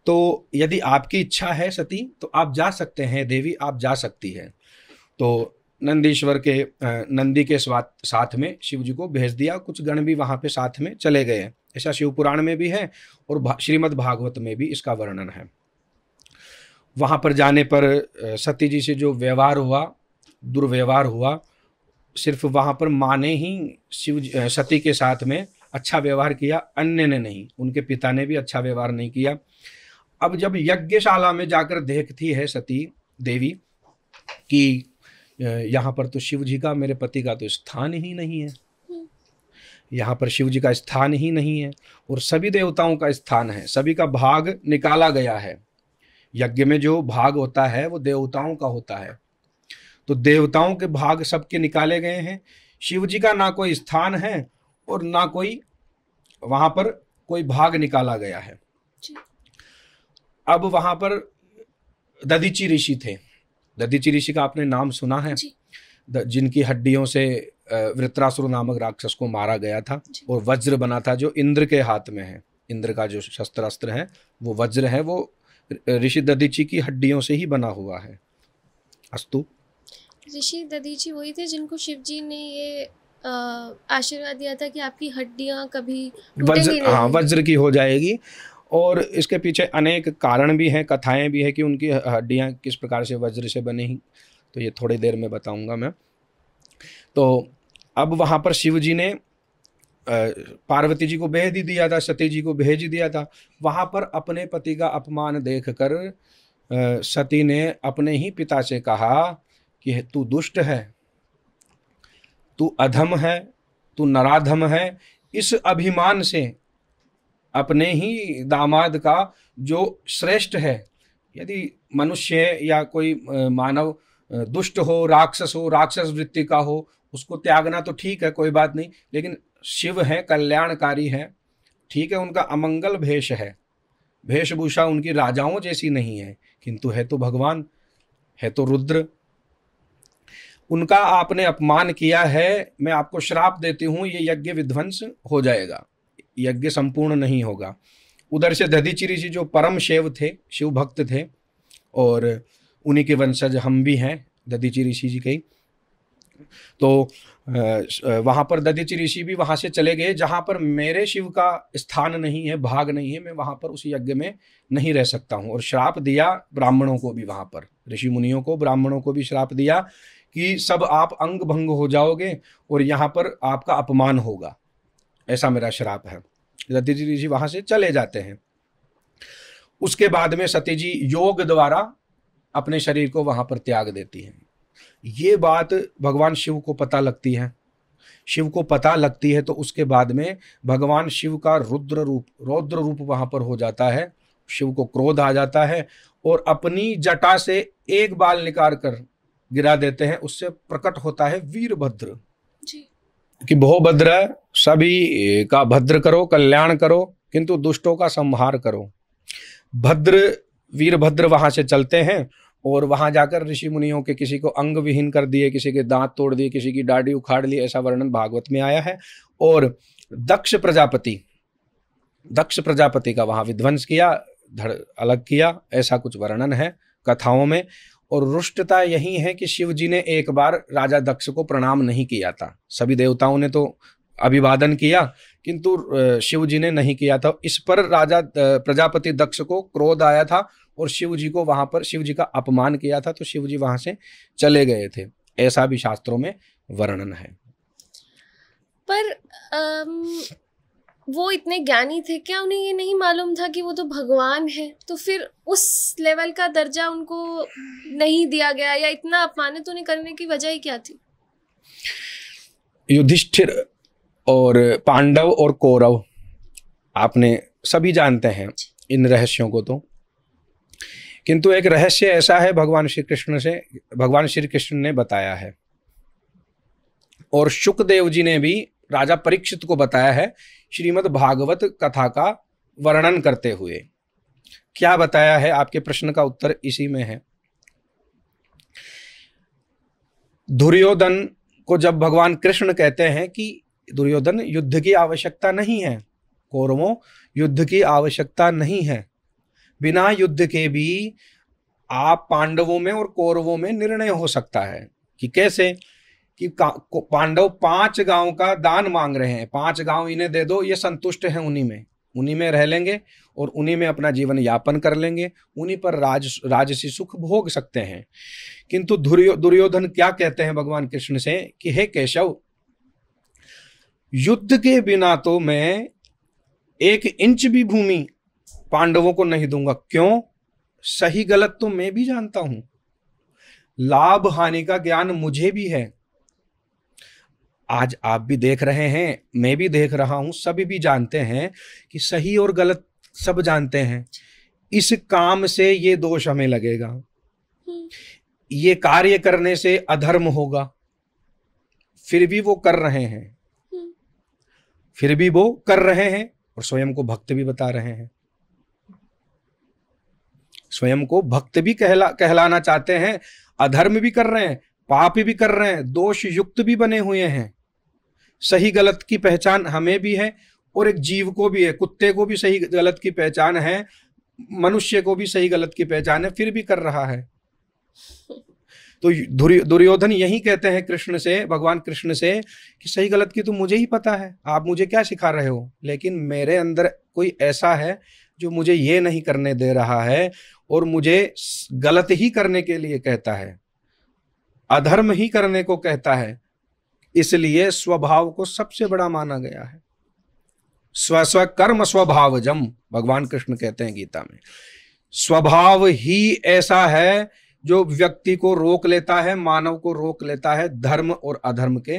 B: तो यदि आपकी इच्छा है सती तो आप जा सकते हैं, देवी आप जा सकती हैं। तो नंदीश्वर के नंदी के साथ में शिव जी को भेज दिया। कुछ गण भी वहाँ पे साथ में चले गए। ऐसा शिव पुराण में भी है और श्रीमद् भागवत में भी इसका वर्णन है। वहाँ पर जाने पर सती जी से जो व्यवहार हुआ, दुर्व्यवहार हुआ, सिर्फ वहाँ पर माँ ने ही सती के साथ में अच्छा व्यवहार किया, अन्य ने नहीं। उनके पिता ने भी अच्छा व्यवहार नहीं किया। अब जब यज्ञशाला में जाकर देखती है सती देवी कि यहाँ पर तो शिव जी का, मेरे पति का तो स्थान ही नहीं है, यहाँ पर शिव जी का स्थान ही नहीं है और सभी देवताओं का स्थान है, सभी का भाग निकाला गया है। यज्ञ में जो भाग होता है वो देवताओं का होता है, तो देवताओं के भाग सबके निकाले गए हैं। शिव जी का ना कोई स्थान है और ना कोई वहाँ पर कोई भाग निकाला गया है। अब वहाँ पर दधीचि ऋषि थे। दधीचि ऋषि का आपने नाम सुना है, जिनकी हड्डियों से वृत्रासुर नामक राक्षस को मारा गया था और वज्र बना था जो इंद्र के हाथ में है। इंद्र का जो शस्त्रास्त्र है वो वज्र है, वो ऋषि दधीचि की हड्डियों से ही बना हुआ है। अस्तु,
A: ऋषि दधीचि वही थे जिनको शिव जी ने ये आशीर्वाद दिया था कि आपकी हड्डियां कभी टूटेंगी नहीं।
B: हाँ, वज्र की हो जाएगी। और इसके पीछे अनेक कारण भी हैं, कथाएं भी हैं कि उनकी हड्डियां किस प्रकार से वज्र से बनी, तो ये थोड़ी देर में बताऊंगा मैं। तो अब वहाँ पर शिव जी ने पार्वती जी को भेज दिया था, सती जी को भेज दिया था। वहाँ पर अपने पति का अपमान देखकर सती ने अपने ही पिता से कहा कि तू दुष्ट है, तू अधम है, तू नराधम है। इस अभिमान से अपने ही दामाद का जो श्रेष्ठ है, यदि मनुष्य या कोई मानव दुष्ट हो, राक्षस वृत्ति का हो, उसको त्यागना तो ठीक है, कोई बात नहीं, लेकिन शिव है, कल्याणकारी है, ठीक है, उनका अमंगल भेष है, वेशभूषा उनकी राजाओं जैसी नहीं है, किंतु है तो भगवान, है तो रुद्र। उनका आपने अपमान किया है, मैं आपको श्राप देती हूँ, ये यज्ञ विध्वंस हो जाएगा, यज्ञ संपूर्ण नहीं होगा। उधर से दधीचि ऋषि जो परम शिव थे, शिव भक्त थे, और उन्हीं के वंशज हम भी हैं, दधीचि ऋषि जी के। तो वहाँ पर दधीचि ऋषि भी वहाँ से चले गए, जहाँ पर मेरे शिव का स्थान नहीं है, भाग नहीं है, मैं वहाँ पर उस यज्ञ में नहीं रह सकता हूँ। और श्राप दिया ब्राह्मणों को भी, वहाँ पर ऋषि मुनियों को, ब्राह्मणों को भी श्राप दिया कि सब आप अंग भंग हो जाओगे और यहाँ पर आपका अपमान होगा, ऐसा मेरा श्राप है। दधीचि ऋषि वहाँ से चले जाते हैं। उसके बाद में सती जी योग द्वारा अपने शरीर को वहाँ पर त्याग देती हैं। ये बात भगवान शिव को पता लगती है। शिव को पता लगती है तो उसके बाद में भगवान शिव का रौद्र रूप वहाँ पर हो जाता है। शिव को क्रोध आ जाता है और अपनी जटा से एक बाल निकाल कर गिरा देते हैं। उससे प्रकट होता है वीरभद्र कि बहुभद्र, सभी का भद्र करो, कल्याण करो, किंतु दुष्टों का संहार करो। भद्र, वीरभद्र वहां से चलते हैं और वहां जाकर ऋषि मुनियों के किसी को अंग विहीन कर दिए, किसी के दांत तोड़ दिए, किसी की दाढ़ी उखाड़ ली, ऐसा वर्णन भागवत में आया है। और दक्ष प्रजापति का वहां विध्वंस किया, धड़ अलग किया, ऐसा कुछ वर्णन है कथाओं में। और रुष्टता यही है कि शिव जी ने एक बार राजा दक्ष को प्रणाम नहीं किया था। सभी देवताओं ने तो अभिवादन किया, किंतु शिव जी ने नहीं किया था। इस पर राजा प्रजापति दक्ष को क्रोध आया था और शिव जी को वहां पर शिव जी का अपमान किया था, तो शिव जी वहां से चले गए थे, ऐसा भी शास्त्रों में वर्णन है।
A: पर वो इतने ज्ञानी थे, क्या उन्हें ये नहीं मालूम था कि वो तो भगवान है? तो फिर उस लेवल का दर्जा उनको नहीं दिया गया, या इतना अपमानित उन्हें करने की वजह ही क्या थी?
B: युधिष्ठिर और पांडव और कौरव, आपने सभी जानते हैं इन रहस्यों को तो, किंतु एक रहस्य ऐसा है भगवान श्री कृष्ण ने बताया है, और शुकदेव जी ने भी राजा परीक्षित को बताया है श्रीमद् भागवत कथा का वर्णन करते हुए। क्या बताया है? आपके प्रश्न का उत्तर इसी में है। दुर्योधन को जब भगवान कृष्ण कहते हैं कि दुर्योधन, युद्ध की आवश्यकता नहीं है, कौरवों युद्ध की आवश्यकता नहीं है, बिना युद्ध के भी आप पांडवों में और कौरवों में निर्णय हो सकता है, कि कैसे, कि पांडव 5 गांव का दान मांग रहे हैं, 5 गांव इन्हें दे दो, ये संतुष्ट हैं उन्हीं में रह लेंगे और उन्हीं में अपना जीवन यापन कर लेंगे, उन्हीं पर राजसी सुख भोग सकते हैं। किंतु दुर्योधन क्या कहते हैं भगवान कृष्ण से कि हे केशव, युद्ध के बिना तो मैं 1 इंच भी भूमि पांडवों को नहीं दूंगा। क्यों? सही गलत तो मैं भी जानता हूं, लाभ हानि का ज्ञान मुझे भी है। आज आप भी देख रहे हैं, मैं भी देख रहा हूं, सभी भी जानते हैं कि सही और गलत सब जानते हैं। इस काम से ये दोष हमें लगेगा, ये कार्य करने से अधर्म होगा, फिर भी वो कर रहे हैं, और स्वयं को भक्त भी बता रहे हैं, स्वयं को भक्त भी कहलाना चाहते हैं, अधर्म भी कर रहे हैं, पाप भी कर रहे हैं, दोष युक्त भी बने हुए हैं। सही गलत की पहचान हमें भी है और एक जीव को भी है, कुत्ते को भी सही गलत की पहचान है, मनुष्य को भी सही गलत की पहचान है, फिर भी कर रहा है। तो दुर्योधन यही कहते हैं कृष्ण से, भगवान कृष्ण से, कि सही गलत की तो मुझे ही पता है, आप मुझे क्या सिखा रहे हो, लेकिन मेरे अंदर कोई ऐसा है जो मुझे ये नहीं करने दे रहा है और मुझे गलत ही करने के लिए कहता है, अधर्म ही करने को कहता है। इसलिए स्वभाव को सबसे बड़ा माना गया है। स्व कर्म स्वभावजम, भगवान कृष्ण कहते हैं गीता में, स्वभाव ही ऐसा है जो व्यक्ति को रोक लेता है, मानव को रोक लेता है धर्म और अधर्म के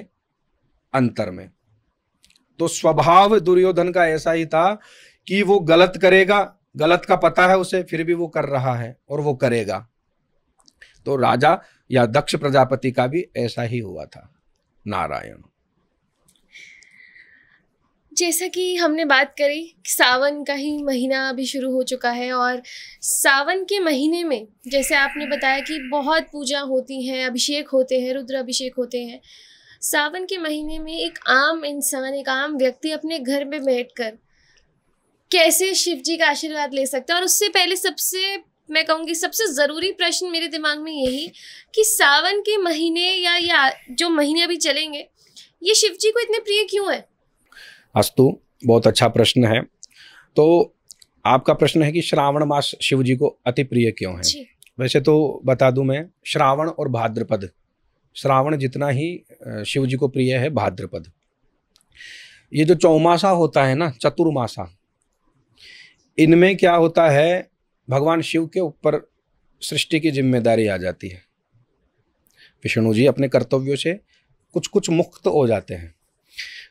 B: अंतर में। तो स्वभाव दुर्योधन का ऐसा ही था कि वो गलत करेगा, गलत का पता है उसे, फिर भी वो कर रहा है और वो करेगा। तो राजा या दक्ष प्रजापति का भी ऐसा ही हुआ था। नारायण।
A: जैसा कि हमने बात करी, सावन का ही महीना अभी शुरू हो चुका है और सावन के महीने में जैसे आपने बताया कि बहुत पूजा होती हैं, अभिषेक होते हैं, रुद्र अभिषेक होते हैं। सावन के महीने में एक आम इंसान, एक आम व्यक्ति अपने घर में बैठकर कैसे शिव जी का आशीर्वाद ले सकता है। और उससे पहले सबसे मैं कहूँगी सबसे ज़रूरी प्रश्न मेरे दिमाग में यही कि सावन के महीने या जो महीने अभी चलेंगे ये शिव जी को इतने प्रिय क्यों है?
B: अस्तु, बहुत अच्छा प्रश्न है। तो आपका प्रश्न है कि श्रावण मास शिव जी को अति प्रिय क्यों है। वैसे तो बता दूं मैं, श्रावण और भाद्रपद, श्रावण जितना ही शिव जी को प्रिय है भाद्रपद। ये जो चौमासा होता है ना, चतुर्मासा, इनमें क्या होता है, भगवान शिव के ऊपर सृष्टि की जिम्मेदारी आ जाती है। विष्णु जी अपने कर्तव्यों से कुछ कुछ मुक्त हो जाते हैं,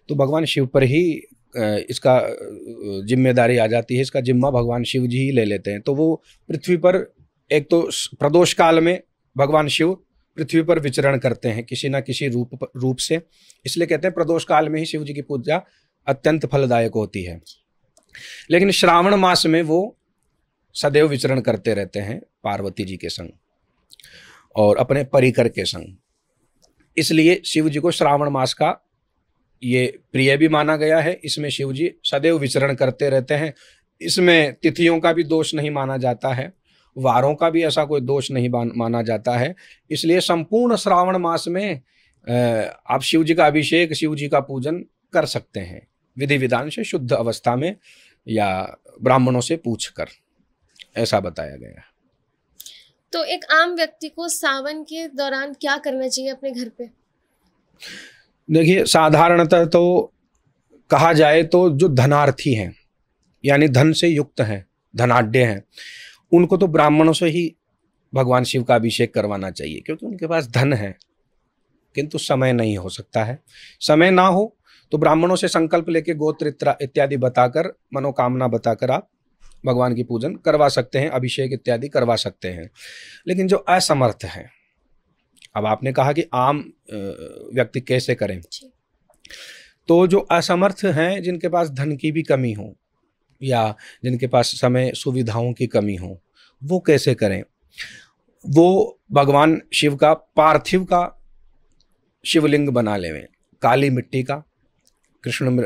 B: तो भगवान शिव पर ही इसका जिम्मेदारी आ जाती है, इसका जिम्मा भगवान शिव जी ही ले लेते हैं। तो वो पृथ्वी पर, एक तो प्रदोष काल में भगवान शिव पृथ्वी पर विचरण करते हैं किसी ना किसी रूप से, इसलिए कहते हैं प्रदोष काल में ही शिव जी की पूजा अत्यंत फलदायक होती है। लेकिन श्रावण मास में वो सदैव विचरण करते रहते हैं पार्वती जी के संग और अपने परिकर के संग, इसलिए शिव जी को श्रावण मास का ये प्रिय भी माना गया है। इसमें शिव जी सदैव विचरण करते रहते हैं, इसमें तिथियों का भी दोष नहीं माना जाता है, वारों का भी ऐसा कोई दोष नहीं माना जाता है। इसलिए संपूर्ण श्रावण मास में आप शिव जी का अभिषेक, शिव जी का पूजन कर सकते हैं विधि विधान से, शुद्ध अवस्था में या ब्राह्मणों से पूछकर, ऐसा बताया गया।
A: तो एक आम व्यक्ति को सावन के दौरान क्या करना चाहिए अपने घर पे?
B: देखिए, साधारणतः तो कहा जाए तो जो धनार्थी हैं, यानी धन से युक्त हैं, धनाढ्य हैं, उनको तो ब्राह्मणों से ही भगवान शिव का अभिषेक करवाना चाहिए, क्योंकि उनके पास धन है किंतु समय नहीं हो सकता है। समय ना हो तो ब्राह्मणों से संकल्प लेके गोत्र इत्यादि बताकर, मनोकामना बताकर आप भगवान की पूजन करवा सकते हैं, अभिषेक इत्यादि करवा सकते हैं। लेकिन जो असमर्थ है, अब आपने कहा कि आम व्यक्ति कैसे करें, तो जो असमर्थ हैं, जिनके पास धन की भी कमी हो या जिनके पास समय सुविधाओं की कमी हो, वो कैसे करें? वो भगवान शिव का पार्थिव का शिवलिंग बना लेवें, काली मिट्टी का, कृष्ण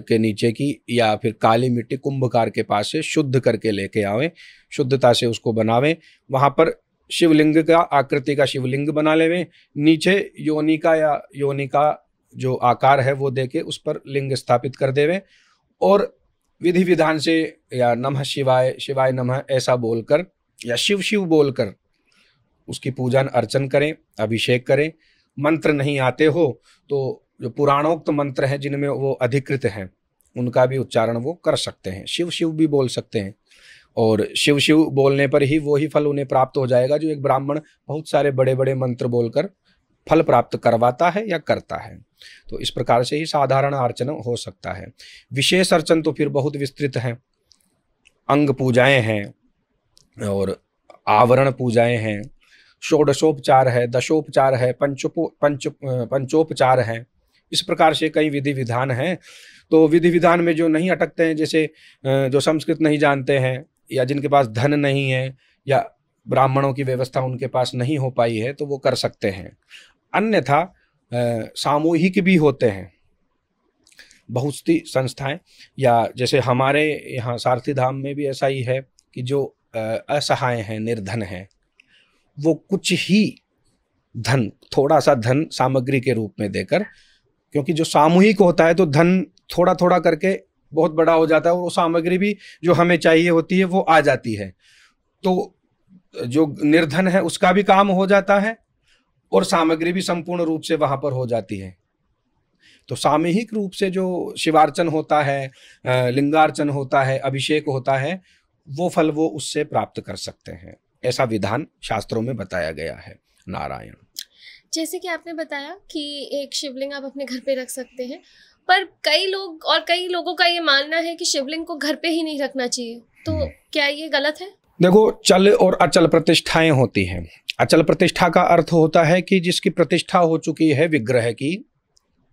B: के नीचे की, या फिर काली मिट्टी कुंभकार के पास से शुद्ध करके लेके आवें, शुद्धता से उसको बनावें, वहाँ पर शिवलिंग का आकृति का शिवलिंग बना लेवे, नीचे योनि का या योनि का जो आकार है वो देके उस पर लिंग स्थापित कर देवे और विधि विधान से या नमः शिवाय, शिवाय नमः ऐसा बोलकर या शिव शिव बोलकर उसकी पूजन अर्चन करें, अभिषेक करें। मंत्र नहीं आते हो तो जो पुराणोक्त मंत्र हैं जिनमें वो अधिकृत हैं उनका भी उच्चारण वो कर सकते हैं, शिव शिव भी बोल सकते हैं और शिव शिव बोलने पर ही वो ही फल उन्हें प्राप्त हो जाएगा जो एक ब्राह्मण बहुत सारे बड़े बड़े मंत्र बोलकर फल प्राप्त करवाता है या करता है। तो इस प्रकार से ही साधारण अर्चन हो सकता है। विशेष अर्चन तो फिर बहुत विस्तृत हैं, अंग पूजाएं हैं और आवरण पूजाएं हैं, षोडशोपचार है, दशोपचार है, पंचोपचार है। इस प्रकार से कई विधि विधान हैं। तो विधि विधान में जो नहीं अटकते हैं, जैसे जो संस्कृत नहीं जानते हैं या जिनके पास धन नहीं है या ब्राह्मणों की व्यवस्था उनके पास नहीं हो पाई है, तो वो कर सकते हैं। अन्यथा सामूहिक भी होते हैं बहुत सी संस्थाएं, या जैसे हमारे यहाँ सारथी धाम में भी ऐसा ही है कि जो असहाय हैं, निर्धन हैं, वो कुछ ही धन, थोड़ा सा धन सामग्री के रूप में देकर, क्योंकि जो सामूहिक होता है तो धन थोड़ा थोड़ा करके बहुत बड़ा हो जाता है और वो सामग्री भी जो हमें चाहिए होती है वो आ जाती है। तो जो निर्धन है उसका भी काम हो जाता है और सामग्री भी संपूर्ण रूप से वहां पर हो जाती है। तो सामूहिक रूप से जो शिवार्चन होता है, लिंगार्चन होता है, अभिषेक होता है, वो फल वो उससे प्राप्त कर सकते हैं। ऐसा विधान शास्त्रों में बताया गया है। नारायण।
A: जैसे कि आपने बताया कि एक शिवलिंग आप अपने घर पे रख सकते हैं, पर कई लोगों का ये मानना है कि शिवलिंग को घर पे ही नहीं रखना चाहिए, तो क्या ये गलत है?
B: देखो, चल और अचल प्रतिष्ठाएं होती हैं। अचल प्रतिष्ठा का अर्थ होता है कि जिसकी प्रतिष्ठा हो चुकी है विग्रह की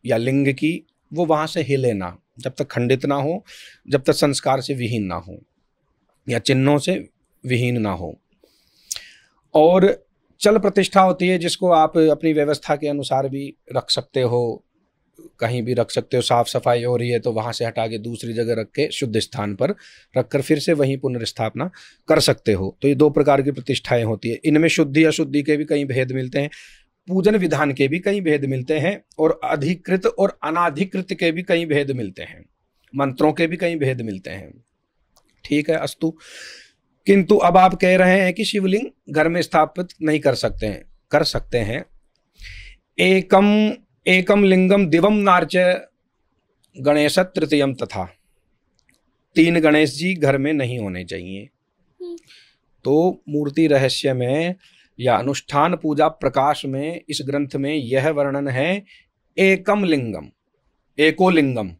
B: या लिंग की, वो वहां से हिले ना, जब तक खंडित ना हो, जब तक संस्कार से विहीन ना हो या चिन्हों से विहीन ना हो। और चल प्रतिष्ठा होती है जिसको आप अपनी व्यवस्था के अनुसार भी रख सकते हो, कहीं भी रख सकते हो। साफ सफाई हो रही है तो वहां से हटा के दूसरी जगह रख के शुद्ध स्थान पर रखकर फिर से वहीं पुनर्स्थापना कर सकते हो। तो ये दो प्रकार की प्रतिष्ठाएं होती है। इनमें शुद्धि अशुद्धि के भी कई भेद मिलते हैं, पूजन विधान के भी कई भेद मिलते हैं और अधिकृत और अनाधिकृत के भी कई भेद मिलते हैं, मंत्रों के भी कई भेद मिलते हैं। ठीक है, अस्तु। किंतु अब आप कह रहे हैं कि शिवलिंग घर में स्थापित नहीं कर सकते हैं। कर सकते हैं। एकम लिंगम दिवम नार्च गणेश तृतीयम तथा। 3 गणेश जी घर में नहीं होने चाहिए। तो मूर्ति रहस्य में या अनुष्ठान पूजा प्रकाश में इस ग्रंथ में यह वर्णन है, एकम लिंगम, एको लिंगम,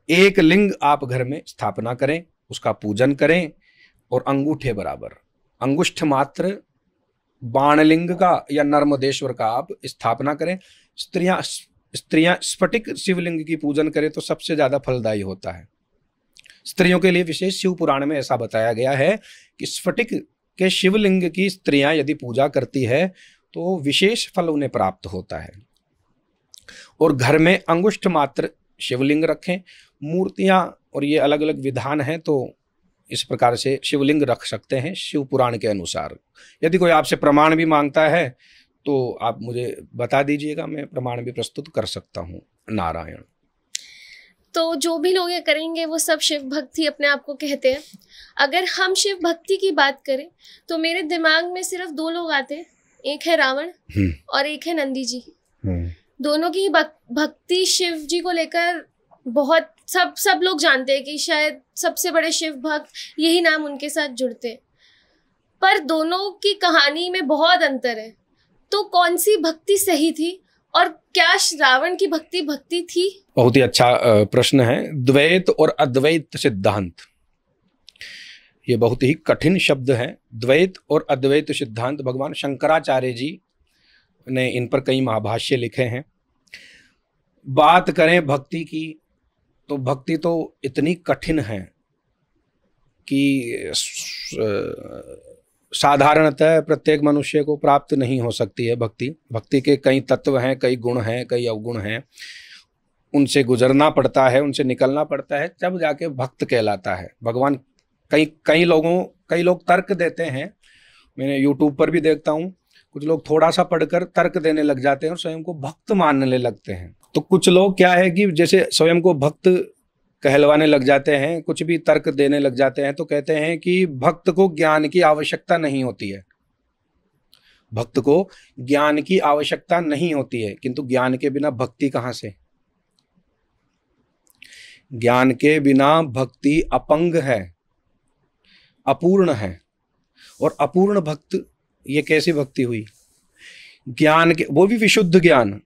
B: एक लिंग आप घर में स्थापना करें, उसका पूजन करें और अंगूठे बराबर, अंगुष्ठ मात्र बाणलिंग का या नर्मदेश्वर का आप स्थापना करें। स्त्रियां स्फटिक शिवलिंग की पूजन करें तो सबसे ज्यादा फलदायी होता है। स्त्रियों के लिए विशेष शिव पुराण में ऐसा बताया गया है कि स्फटिक के शिवलिंग की स्त्रियां यदि पूजा करती है तो विशेष फल उन्हें प्राप्त होता है। और घर में अंगुष्ठ मात्र शिवलिंग रखें। मूर्तियां और ये अलग अलग विधान हैं, तो इस प्रकार से शिवलिंग रख सकते हैं शिव पुराण के अनुसार। यदि कोई आपसे प्रमाण भी मांगता है तो आप मुझे बता दीजिएगा, मैं प्रमाण भी प्रस्तुत कर सकता हूँ। नारायण।
A: तो जो भी लोग ये करेंगे वो सब शिव भक्ति अपने आप को कहते हैं। अगर हम शिव भक्ति की बात करें तो मेरे दिमाग में सिर्फ 2 लोग आते हैं, एक है रावण और एक है नंदी जी। दोनों की भक्ति शिव जी को लेकर बहुत सब लोग जानते हैं कि शायद सबसे बड़े शिव भक्त यही नाम उनके साथ जुड़ते हैं, पर दोनों की कहानी में बहुत अंतर है। तो कौन सी भक्ति सही थी और क्या रावण की भक्ति थी?
B: बहुत ही अच्छा प्रश्न है। द्वैत और अद्वैत सिद्धांत, ये बहुत ही कठिन शब्द है। द्वैत और अद्वैत सिद्धांत भगवान शंकराचार्य जी ने इन पर कई महाभाष्य लिखे हैं। बात करें भक्ति की तो भक्ति तो इतनी कठिन है कि साधारणतः प्रत्येक मनुष्य को प्राप्त नहीं हो सकती है। भक्ति के कई तत्व हैं, कई गुण हैं, कई अवगुण हैं, उनसे गुजरना पड़ता है, उनसे निकलना पड़ता है, तब जाके भक्त कहलाता है। भगवान कई लोग तर्क देते हैं मैंने यूट्यूब पर भी देखता हूँ, कुछ लोग थोड़ा सा पढ़कर तर्क देने लग जाते हैं और स्वयं को भक्त मानने लगते हैं। तो कुछ लोग क्या है कि जैसे स्वयं को भक्त कहलवाने लग जाते हैं, कुछ भी तर्क देने लग जाते हैं, तो कहते हैं कि भक्त को ज्ञान की आवश्यकता नहीं होती है, भक्त को ज्ञान की आवश्यकता नहीं होती है। किंतु ज्ञान के बिना भक्ति कहाँ से? ज्ञान के बिना भक्ति अपंग है, अपूर्ण है। और अपूर्ण भक्त, ये कैसी भक्ति हुई? ज्ञान के, वो भी विशुद्ध ज्ञान,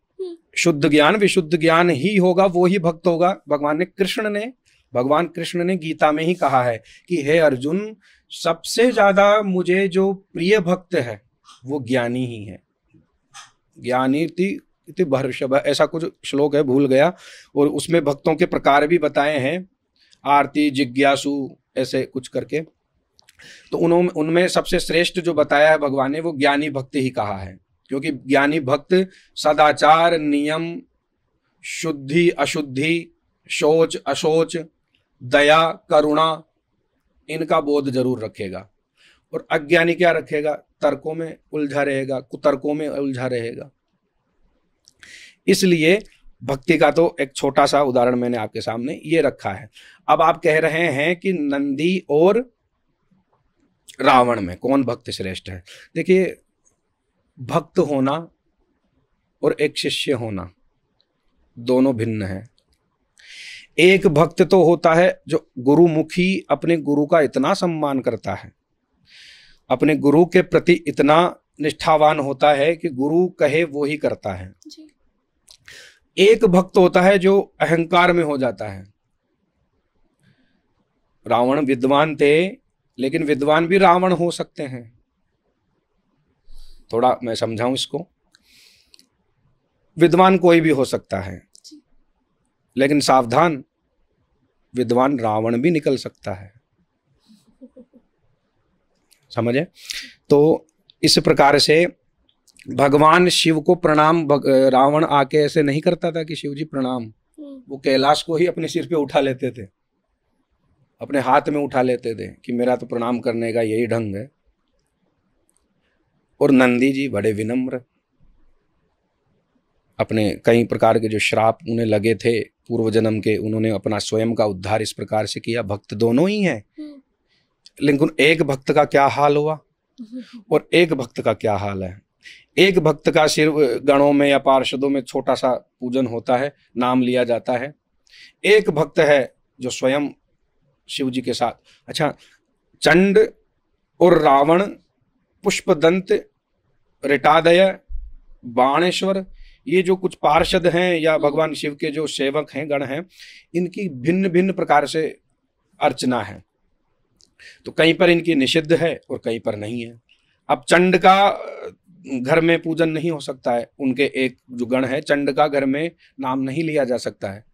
B: शुद्ध ज्ञान, विशुद्ध ज्ञान ही होगा, वो ही भक्त होगा। भगवान कृष्ण ने गीता में ही कहा है कि हे अर्जुन, सबसे ज्यादा मुझे जो प्रिय भक्त है वो ज्ञानी ही है। ज्ञानी इति भर्षभ, ऐसा कुछ श्लोक है, भूल गया। और उसमें भक्तों के प्रकार भी बताए हैं, आरती, जिज्ञासु, ऐसे कुछ करके। तो उनमें सबसे श्रेष्ठ जो बताया है भगवान ने, वो ज्ञानी भक्त ही कहा है। क्योंकि ज्ञानी भक्त सदाचार, नियम, शुद्धि अशुद्धि, शोच अशोच, दया, करुणा, इनका बोध जरूर रखेगा। और अज्ञानी क्या रखेगा? तर्कों में उलझा रहेगा, कुतर्कों में उलझा रहेगा। इसलिए भक्ति का तो एक छोटा सा उदाहरण मैंने आपके सामने ये रखा है। अब आप कह रहे हैं कि नंदी और रावण में कौन भक्त श्रेष्ठ है? देखिए, भक्त होना और एक शिष्य होना दोनों भिन्न है। एक भक्त तो होता है जो गुरुमुखी, अपने गुरु का इतना सम्मान करता है, अपने गुरु के प्रति इतना निष्ठावान होता है कि गुरु कहे वो ही करता है जी। एक भक्त होता है जो अहंकार में हो जाता है। रावण विद्वान थे, लेकिन विद्वान भी रावण हो सकते हैं। थोड़ा मैं समझाऊं इसको। विद्वान कोई भी हो सकता है, लेकिन सावधान, विद्वान रावण भी निकल सकता है। समझे? तो इस प्रकार से भगवान शिव को प्रणाम रावण आके ऐसे नहीं करता था कि शिव जी प्रणाम। वो कैलाश को ही अपने सिर पे उठा लेते थे, अपने हाथ में उठा लेते थे कि मेरा तो प्रणाम करने का यही ढंग है। और नंदी जी बड़े विनम्र, अपने कई प्रकार के जो श्राप उन्हें लगे थे पूर्व जन्म के, उन्होंने अपना स्वयं का उद्धार इस प्रकार से किया। भक्त दोनों ही हैं, लेकिन एक भक्त का क्या हाल हुआ और एक भक्त का क्या हाल है। एक भक्त का सिर्फ गणों में या पार्षदों में छोटा सा पूजन होता है, नाम लिया जाता है। एक भक्त है जो स्वयं शिव जी के साथ। अच्छा, चंड और रावण, पुष्पदंत, रिटादय, बाणेश्वर, ये जो कुछ पार्षद हैं या भगवान शिव के जो सेवक हैं, गण हैं, इनकी भिन्न भिन्न प्रकार से अर्चना है। तो कहीं पर इनकी निषिद्ध है और कहीं पर नहीं है। अब चंड का घर में पूजन नहीं हो सकता है, उनके एक जो गण है चंड का घर में नाम नहीं लिया जा सकता है।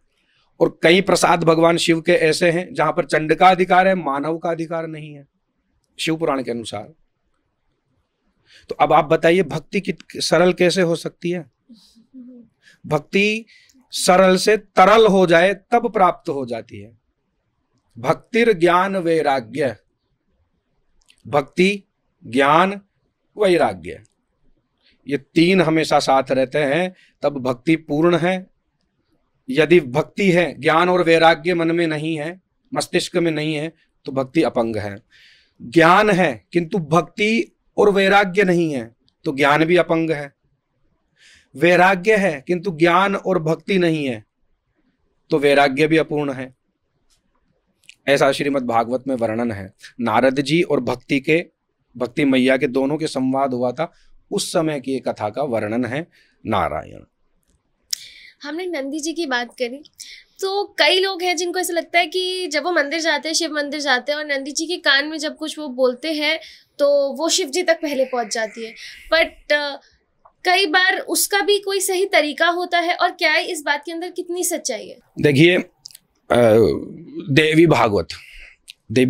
B: और कई प्रसाद भगवान शिव के ऐसे हैं जहां पर चंड का अधिकार है, मानव का अधिकार नहीं है शिव पुराण के अनुसार। तो अब आप बताइए, भक्ति सरल कैसे हो सकती है? भक्ति सरल से तरल हो जाए तब प्राप्त हो जाती है। भक्तिर ज्ञान वैराग्य, भक्ति, ज्ञान, वैराग्य, ये तीन हमेशा साथ रहते हैं तब भक्ति पूर्ण है। यदि भक्ति है, ज्ञान और वैराग्य मन में नहीं है, मस्तिष्क में नहीं है, तो भक्ति अपंग है। ज्ञान है किंतु भक्ति और वैराग्य नहीं है, तो ज्ञान भी अपंग है। वैराग्य है किंतु ज्ञान और भक्ति नहीं है, तो वैराग्य भी अपूर्ण है। ऐसा श्रीमद् भागवत में वर्णन है। नारद जी और भक्ति मैया के दोनों के संवाद हुआ था, उस समय की कथा का वर्णन है नारायण।
A: हमने नंदी जी की बात करी, तो कई लोग हैं जिनको ऐसा लगता है कि जब वो मंदिर जाते हैं, शिव मंदिर जाते हैं, और नंदी जी के कान में जब कुछ वो बोलते हैं तो वो शिव जी तक पहले पहुंच जाती है। बट कई बार उसका भी कोई सही तरीका होता है, और क्या है इस बात के अंदर कितनी सच्चाई है?
B: देखिए, देवी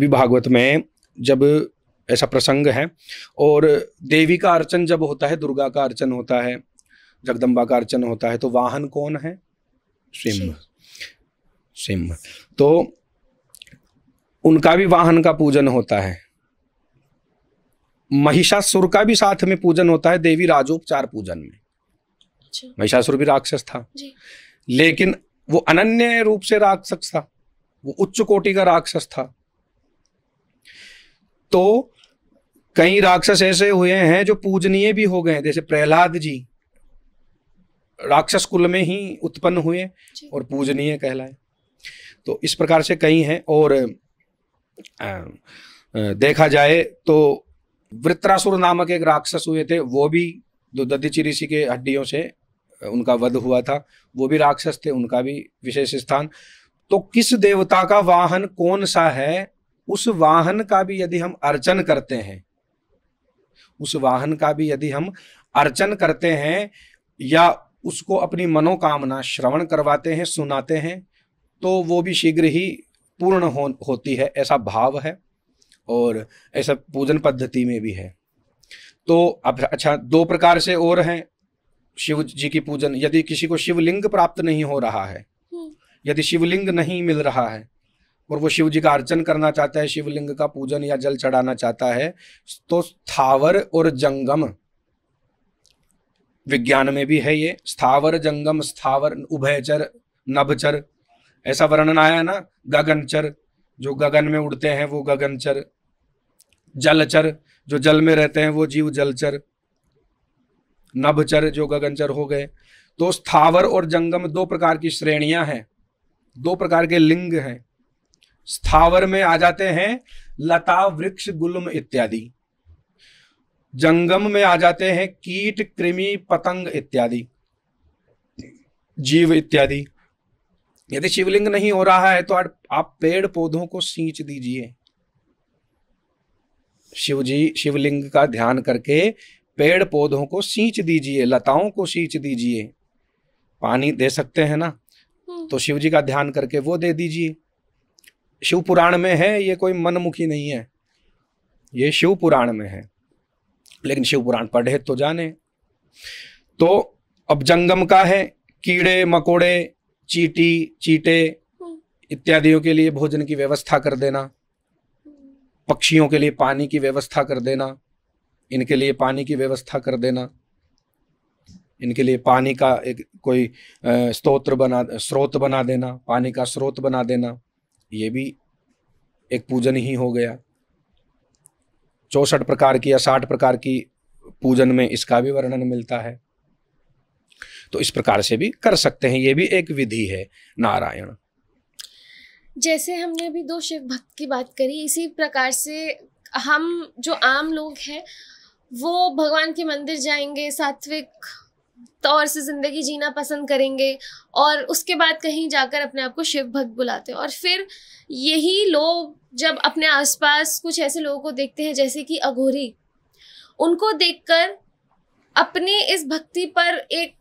B: भागवत में जब ऐसा प्रसंग है, और देवी का अर्चन जब होता है, दुर्गा का अर्चन होता है, जगदम्बा का अर्चन होता है, तो वाहन कौन है? सिंह। तो उनका भी वाहन का पूजन होता है। महिषासुर का भी साथ में पूजन होता है देवी राजोपचार पूजन में।
A: अच्छा।
B: महिषासुर भी राक्षस था
A: जी।
B: लेकिन वो अनन्य रूप से राक्षस था, वो उच्च कोटि का राक्षस था। तो कई राक्षस ऐसे हुए हैं जो पूजनीय भी हो गए, जैसे प्रहलाद जी राक्षस कुल में ही उत्पन्न हुए और पूजनीय कहलाए। तो इस प्रकार से कई हैं। और देखा जाए तो वृत्रासुर नामक एक राक्षस हुए थे, वो भी जो दधीचि ऋषि के हड्डियों से उनका वध हुआ था, वो भी राक्षस थे, उनका भी विशेष स्थान। तो किस देवता का वाहन कौन सा है, उस वाहन का भी यदि हम अर्चन करते हैं, उस वाहन का भी यदि हम अर्चन करते हैं या उसको अपनी मनोकामना श्रवण करवाते हैं, सुनाते हैं, तो वो भी शीघ्र ही पूर्ण होती है, ऐसा भाव है और ऐसा पूजन पद्धति में भी है। तो अब अच्छा, दो प्रकार से और हैं शिव जी की पूजन। यदि किसी को शिवलिंग प्राप्त नहीं हो रहा है, यदि शिवलिंग नहीं मिल रहा है और वो शिव जी का अर्चन करना चाहता है, शिवलिंग का पूजन या जल चढ़ाना चाहता है, तो स्थावर और जंगम विज्ञान में भी है ये, स्थावर जंगम, स्थावर उभयचर नभचर, ऐसा वर्णन आया ना। गगनचर जो गगन में उड़ते हैं वो गगनचर, जलचर जो जल में रहते हैं वो जीव जलचर, नभचर जो गगनचर हो गए। तो स्थावर और जंगम दो प्रकार की श्रेणियां हैं, दो प्रकार के लिंग हैं। स्थावर में आ जाते हैं लता वृक्ष गुल्म इत्यादि, जंगम में आ जाते हैं कीट कृमि पतंग इत्यादि, जीव इत्यादि। यदि शिवलिंग नहीं हो रहा है तो आप पेड़ पौधों को सींच दीजिए। शिव जी शिवलिंग का ध्यान करके पेड़ पौधों को सींच दीजिए, लताओं को सींच दीजिए। पानी दे सकते हैं ना, तो शिव जी का ध्यान करके वो दे दीजिए। शिव पुराण में है, ये कोई मनमुखी नहीं है, ये शिव पुराण में है, लेकिन शिव पुराण पढ़े तो जाने। तो अब जंगम का है कीड़े मकोड़े, चींटी चींटे इत्यादियों के लिए भोजन की व्यवस्था कर देना, पक्षियों के लिए पानी की व्यवस्था कर देना, इनके लिए पानी की व्यवस्था कर देना, इनके लिए पानी का एक कोई स्रोत बना देना, पानी का स्रोत बना देना, ये भी एक पूजन ही हो गया। 64 प्रकार की या 60 प्रकार की पूजन में इसका भी वर्णन मिलता है। तो इस प्रकार से भी कर सकते हैं, ये भी एक विधि है नारायण।
A: जैसे हमने अभी दो शिव भक्त की बात करी, इसी प्रकार से हम जो आम लोग हैं वो भगवान के मंदिर जाएंगे, सात्विक तौर से ज़िंदगी जीना पसंद करेंगे और उसके बाद कहीं जाकर अपने आप को शिव भक्त बुलाते हैं। और फिर यही लोग जब अपने आसपास कुछ ऐसे लोगों को देखते हैं जैसे कि अघोरी, उनको देखकर अपने इस भक्ति पर एक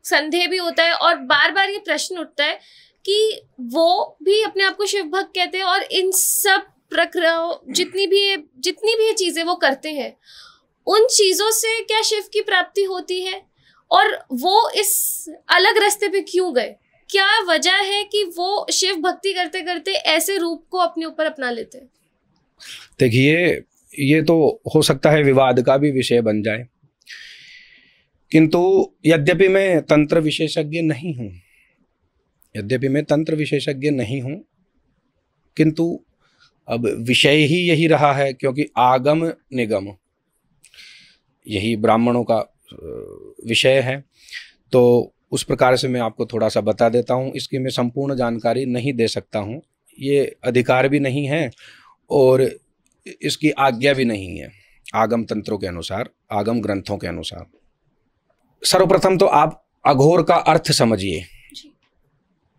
A: संदेह भी होता है और बार बार ये प्रश्न उठता है कि वो भी अपने आप को शिव भक्त कहते हैं और इन सब प्रक्रियाओं जितनी भी ये चीज़ें वो करते हैं, उन चीज़ों से क्या शिव की प्राप्ति होती है और वो इस अलग रास्ते पे क्यों गए? क्या वजह है कि वो शिव भक्ति करते करते ऐसे रूप को अपने ऊपर अपना लेते हैं?
B: देखिए, ये तो हो सकता है विवाद का भी विषय बन जाए, किंतु यद्यपि मैं तंत्र विशेषज्ञ नहीं हूं, किंतु अब विषय ही यही रहा है, क्योंकि आगम निगम यही ब्राह्मणों का विषय है। तो उस प्रकार से मैं आपको थोड़ा सा बता देता हूँ। इसकी मैं संपूर्ण जानकारी नहीं दे सकता हूँ, ये अधिकार भी नहीं है और इसकी आज्ञा भी नहीं है आगम तंत्रों के अनुसार, आगम ग्रंथों के अनुसार। सर्वप्रथम तो आप अघोर का अर्थ समझिए।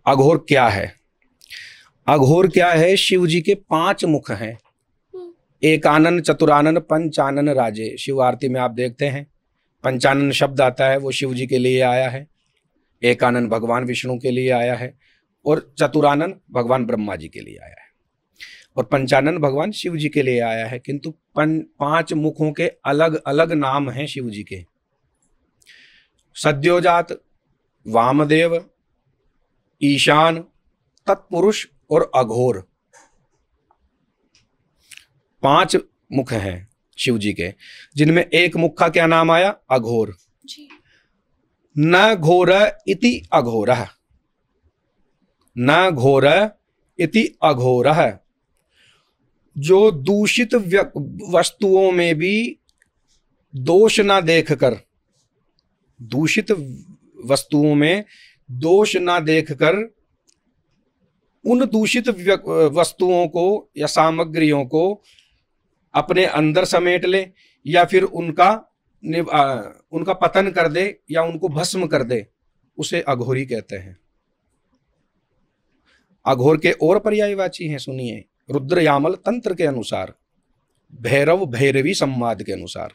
B: अघोर क्या है? अघोर क्या है? शिव जी के 5 मुख हैं, एकानन, चतुरानन, पंचानन राजे। शिव आरती में आप देखते हैं पंचानन शब्द आता है, वो शिव जी के लिए आया है। एकानन भगवान विष्णु के लिए आया है और चतुरानन भगवान ब्रह्मा जी के लिए आया है और पंचानन भगवान शिव जी के लिए आया है। किंतु 5 मुखों के अलग अलग नाम हैं शिव जी के। सद्योजात, वामदेव, ईशान, तत्पुरुष और अघोर, 5 मुख हैं। शिव जी के, जिनमें एक मुख का क्या नाम आया? अघोर।
A: जी।
B: न घोर इति अघोरः, न घोर इति अघोरः। जो दूषित वस्तुओं में भी दोष ना देखकर, दूषित वस्तुओं में दोष ना देखकर उन दूषित वस्तुओं को या सामग्रियों को अपने अंदर समेट ले या फिर उनका पतन कर दे या उनको भस्म कर दे, उसे अघोरी कहते हैं। अघोर के और पर्यायवाची हैं, सुनिए। रुद्र यामल तंत्र के अनुसार, भैरव भैरवी संवाद के अनुसार,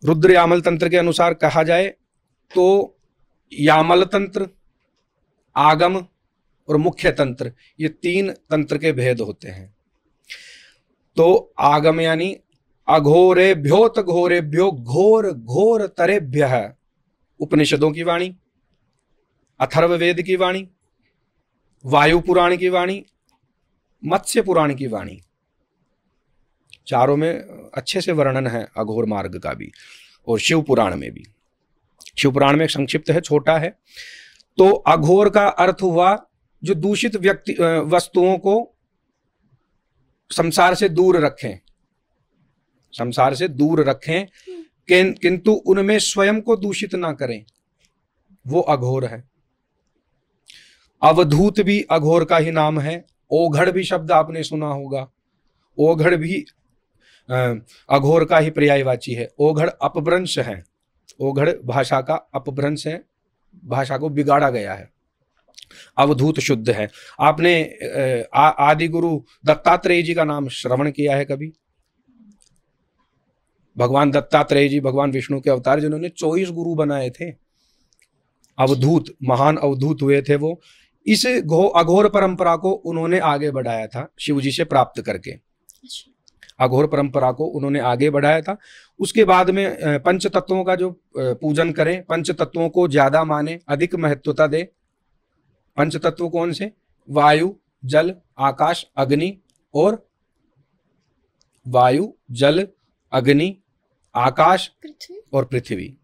B: रुद्र यामल तंत्र के अनुसार कहा जाए तो यामल तंत्र, आगम और मुख्य तंत्र, ये 3 तंत्र के भेद होते हैं। तो आगम यानी अघोरेभ्योत घोरेभ्यो घोर घोर तरेभ्यः, उपनिषदों की वाणी, अथर्ववेद की वाणी, वायु पुराण की वाणी, मत्स्य पुराण की वाणी, चारों में अच्छे से वर्णन है अघोर मार्ग का भी, और शिव पुराण में भी। शिव पुराण में संक्षिप्त है, छोटा है। तो अघोर का अर्थ हुआ जो दूषित वस्तुओं को संसार से दूर रखें, संसार से दूर रखें, किंतु उनमें स्वयं को दूषित ना करें, वो अघोर है। अवधूत भी अघोर का ही नाम है। ओघड़ भी शब्द आपने सुना होगा, ओघड़ भी अघोर का ही पर्यायवाची है। ओघड़ अपभ्रंश है, ओघड़ भाषा का अपभ्रंश है, भाषा को बिगाड़ा गया है। अवधूत शुद्ध है। आपने आदि गुरु दत्तात्रेय जी का नाम श्रवण किया है कभी? भगवान दत्तात्रेय जी भगवान विष्णु के अवतार, जिन्होंने 24 गुरु बनाए थे। अवधूत, महान अवधूत हुए थे वो। इस अघोर परंपरा को उन्होंने आगे बढ़ाया था, शिव जी से प्राप्त करके। अघोर परंपरा को उन्होंने आगे बढ़ाया था। उसके बाद में पंच तत्वों का जो पूजन करें, पंच तत्वों को ज्यादा माने, अधिक महत्वता दे। पंच तत्व कौन से? वायु, जल, आकाश, अग्नि और वायु, जल, अग्नि, आकाश और पृथ्वी।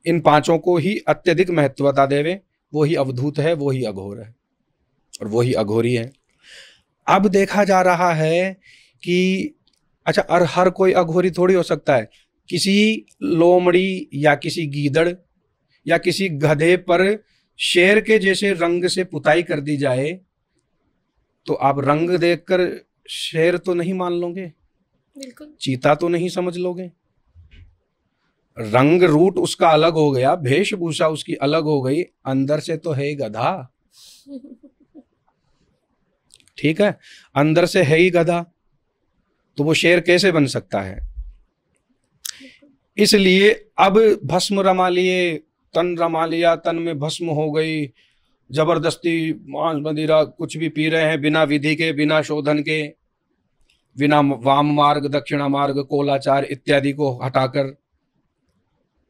B: इन 5 को ही अत्यधिक महत्वता देवे, वो ही अवधूत है, वो ही अघोर है और वो ही अघोरी है। अब देखा जा रहा है कि अच्छा, और हर कोई अघोरी थोड़ी हो सकता है। किसी लोमड़ी या किसी गीदड़ या किसी गधे पर शेर के जैसे रंग से पुताई कर दी जाए तो आप रंग देखकर शेर तो नहीं मान लोगे,
A: बिल्कुल।
B: चीता तो नहीं समझ लोगे। रंग रूट उसका अलग हो गया, वेशभूषा उसकी अलग हो गई, अंदर से तो है ही गधा। ठीक है, अंदर से है ही गधा, तो वो शेर कैसे बन सकता है? इसलिए अब भस्म रमा लिए, तन रमा लिया, तन में भस्म हो गई, जबरदस्ती मांस मदिरा कुछ भी पी रहे हैं बिना विधि के, बिना शोधन के, बिना वाम मार्ग दक्षिणा मार्ग कोलाचार इत्यादि को हटाकर।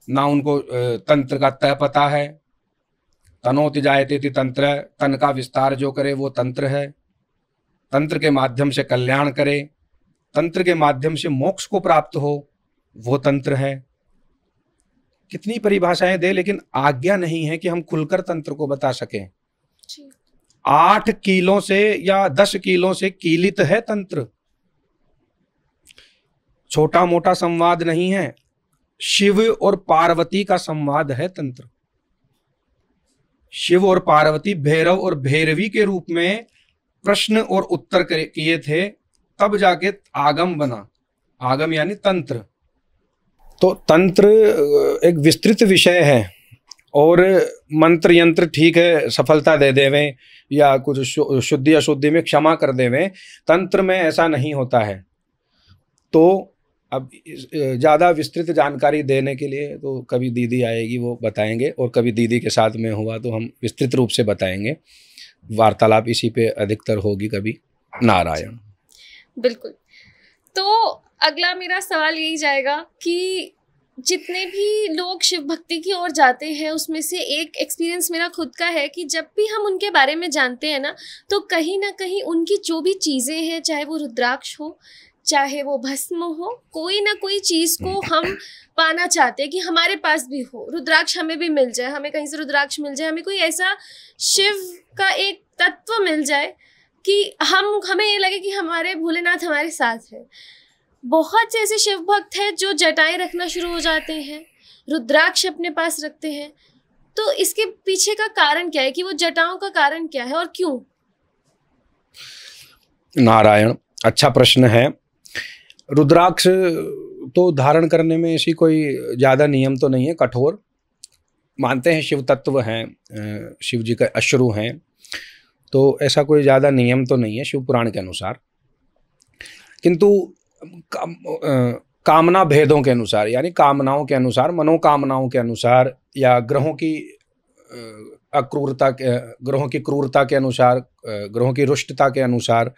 B: ना उनको तंत्र का तय पता है। तनोति जायते इति तंत्र, तन का विस्तार जो करे वो तंत्र है। तंत्र के माध्यम से कल्याण करे, तंत्र के माध्यम से मोक्ष को प्राप्त हो, वो तंत्र है। कितनी परिभाषाएं दे, लेकिन आज्ञा नहीं है कि हम खुलकर तंत्र को बता सकें। 8 कीलों से या 10 कीलों से कीलित है तंत्र, छोटा मोटा संवाद नहीं है। शिव और पार्वती का संवाद है तंत्र। शिव और पार्वती भैरव और भैरवी के रूप में प्रश्न और उत्तर किए थे, तब जाके आगम बना। आगम यानी तंत्र। तो तंत्र एक विस्तृत विषय है, और मंत्र यंत्र ठीक है सफलता दे देवे या कुछ शुद्धि अशुद्धि में क्षमा कर देवे, तंत्र में ऐसा नहीं होता है। तो अब ज़्यादा विस्तृत जानकारी देने के लिए तो कभी दीदी आएगी, वो बताएंगे, और कभी दीदी के साथ में हुआ तो हम विस्तृत रूप से बताएंगे। वार्तालाप इसी पे अधिकतर होगी कभी। नारायण।
A: बिल्कुल। तो अगला मेरा सवाल यही जाएगा कि जितने भी लोग शिव भक्ति की ओर जाते हैं, उसमें से एक एक्सपीरियंस मेरा खुद का है कि जब भी हम उनके बारे में जानते हैं ना, तो कहीं ना कहीं उनकी जो भी चीज़ें हैं, चाहे वो रुद्राक्ष हो, चाहे वो भस्म हो, कोई ना कोई चीज को हम पाना चाहते हैं कि हमारे पास भी हो, रुद्राक्ष हमें भी मिल जाए, हमें कहीं से रुद्राक्ष मिल जाए, हमें कोई ऐसा शिव का एक तत्व मिल जाए कि हमें ये लगे कि हमारे भोलेनाथ हमारे साथ है। बहुत से ऐसे शिव भक्त हैं जो जटाएं रखना शुरू हो जाते हैं, रुद्राक्ष अपने पास रखते हैं। तो इसके पीछे का कारण क्या है कि वो जटाओं का कारण क्या है और क्यों?
B: नारायण, अच्छा प्रश्न है। रुद्राक्ष तो धारण करने में ऐसी कोई ज़्यादा नियम तो नहीं है, कठोर मानते हैं, शिव तत्व हैं, शिव जी के अश्रु हैं, तो ऐसा कोई ज़्यादा नियम तो नहीं है शिव पुराण के अनुसार। किंतु कामना भेदों के अनुसार, यानी कामनाओं के अनुसार, मनोकामनाओं के अनुसार, या ग्रहों की अक्रूरता, ग्रहों की क्रूरता के अनुसार, ग्रहों की रुष्टता के अनुसार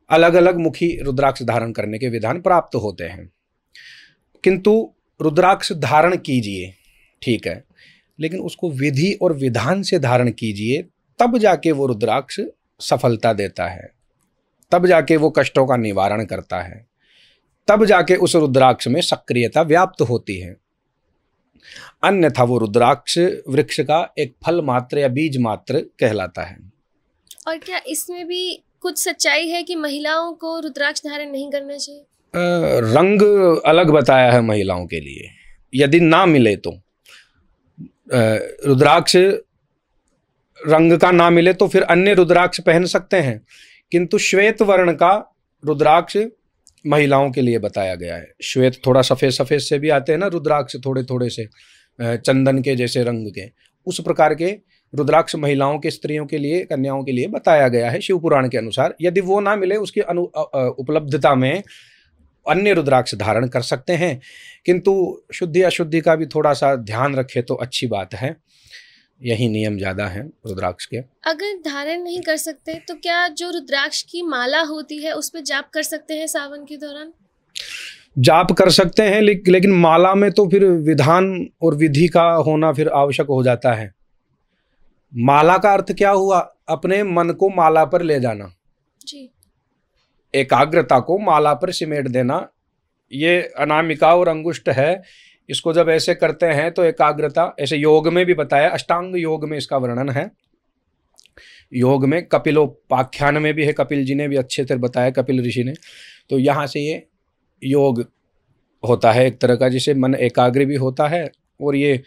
B: अलग अलग मुखी रुद्राक्ष धारण करने के विधान प्राप्त होते हैं। किंतु रुद्राक्ष धारण कीजिए, ठीक है, लेकिन उसको विधि और विधान से धारण कीजिए, तब जाके वो रुद्राक्ष सफलता देता है, तब जाके वो कष्टों का निवारण करता है, तब जाके उस रुद्राक्ष में सक्रियता व्याप्त होती है। अन्यथा वो रुद्राक्ष वृक्ष का एक फल मात्र या बीज मात्र कहलाता है।
A: और क्या इसमें भी कुछ सच्चाई है कि महिलाओं को रुद्राक्ष धारण नहीं करना चाहिए?
B: रंग अलग बताया है महिलाओं के लिए, यदि ना मिले तो रुद्राक्ष रंग का ना मिले तो फिर अन्य रुद्राक्ष पहन सकते हैं, किंतु श्वेत वर्ण का रुद्राक्ष महिलाओं के लिए बताया गया है। श्वेत थोड़ा सफ़ेद सफ़ेद से भी आते हैं ना रुद्राक्ष, थोड़े थोड़े से चंदन के जैसे रंग के, उस प्रकार के रुद्राक्ष महिलाओं के, स्त्रियों के लिए, कन्याओं के लिए बताया गया है शिव पुराण के अनुसार। यदि वो ना मिले, उसकी उपलब्धता में अन्य रुद्राक्ष धारण कर सकते हैं, किंतु शुद्धि अशुद्धि का भी थोड़ा सा ध्यान रखे तो अच्छी बात है। यही नियम ज़्यादा है रुद्राक्ष के।
A: अगर धारण नहीं कर सकते तो क्या जो रुद्राक्ष की माला होती है उस पर जाप कर सकते हैं सावन के दौरान?
B: जाप कर सकते हैं, लेकिन माला में तो फिर विधान और विधि का होना फिर आवश्यक हो जाता है। माला का अर्थ क्या हुआ? अपने मन को माला पर ले जाना
A: जी,
B: एकाग्रता को माला पर सिमेट देना। ये अनामिका और अंगुष्ठ है, इसको जब ऐसे करते हैं तो एकाग्रता, ऐसे योग में भी बताया, अष्टांग योग में इसका वर्णन है। योग में कपिलोपाख्यान में भी है, कपिल जी ने भी अच्छे से बताया, कपिल ऋषि ने। तो यहाँ से ये योग होता है एक तरह का, जिसे मन एकाग्र भी होता है, और ये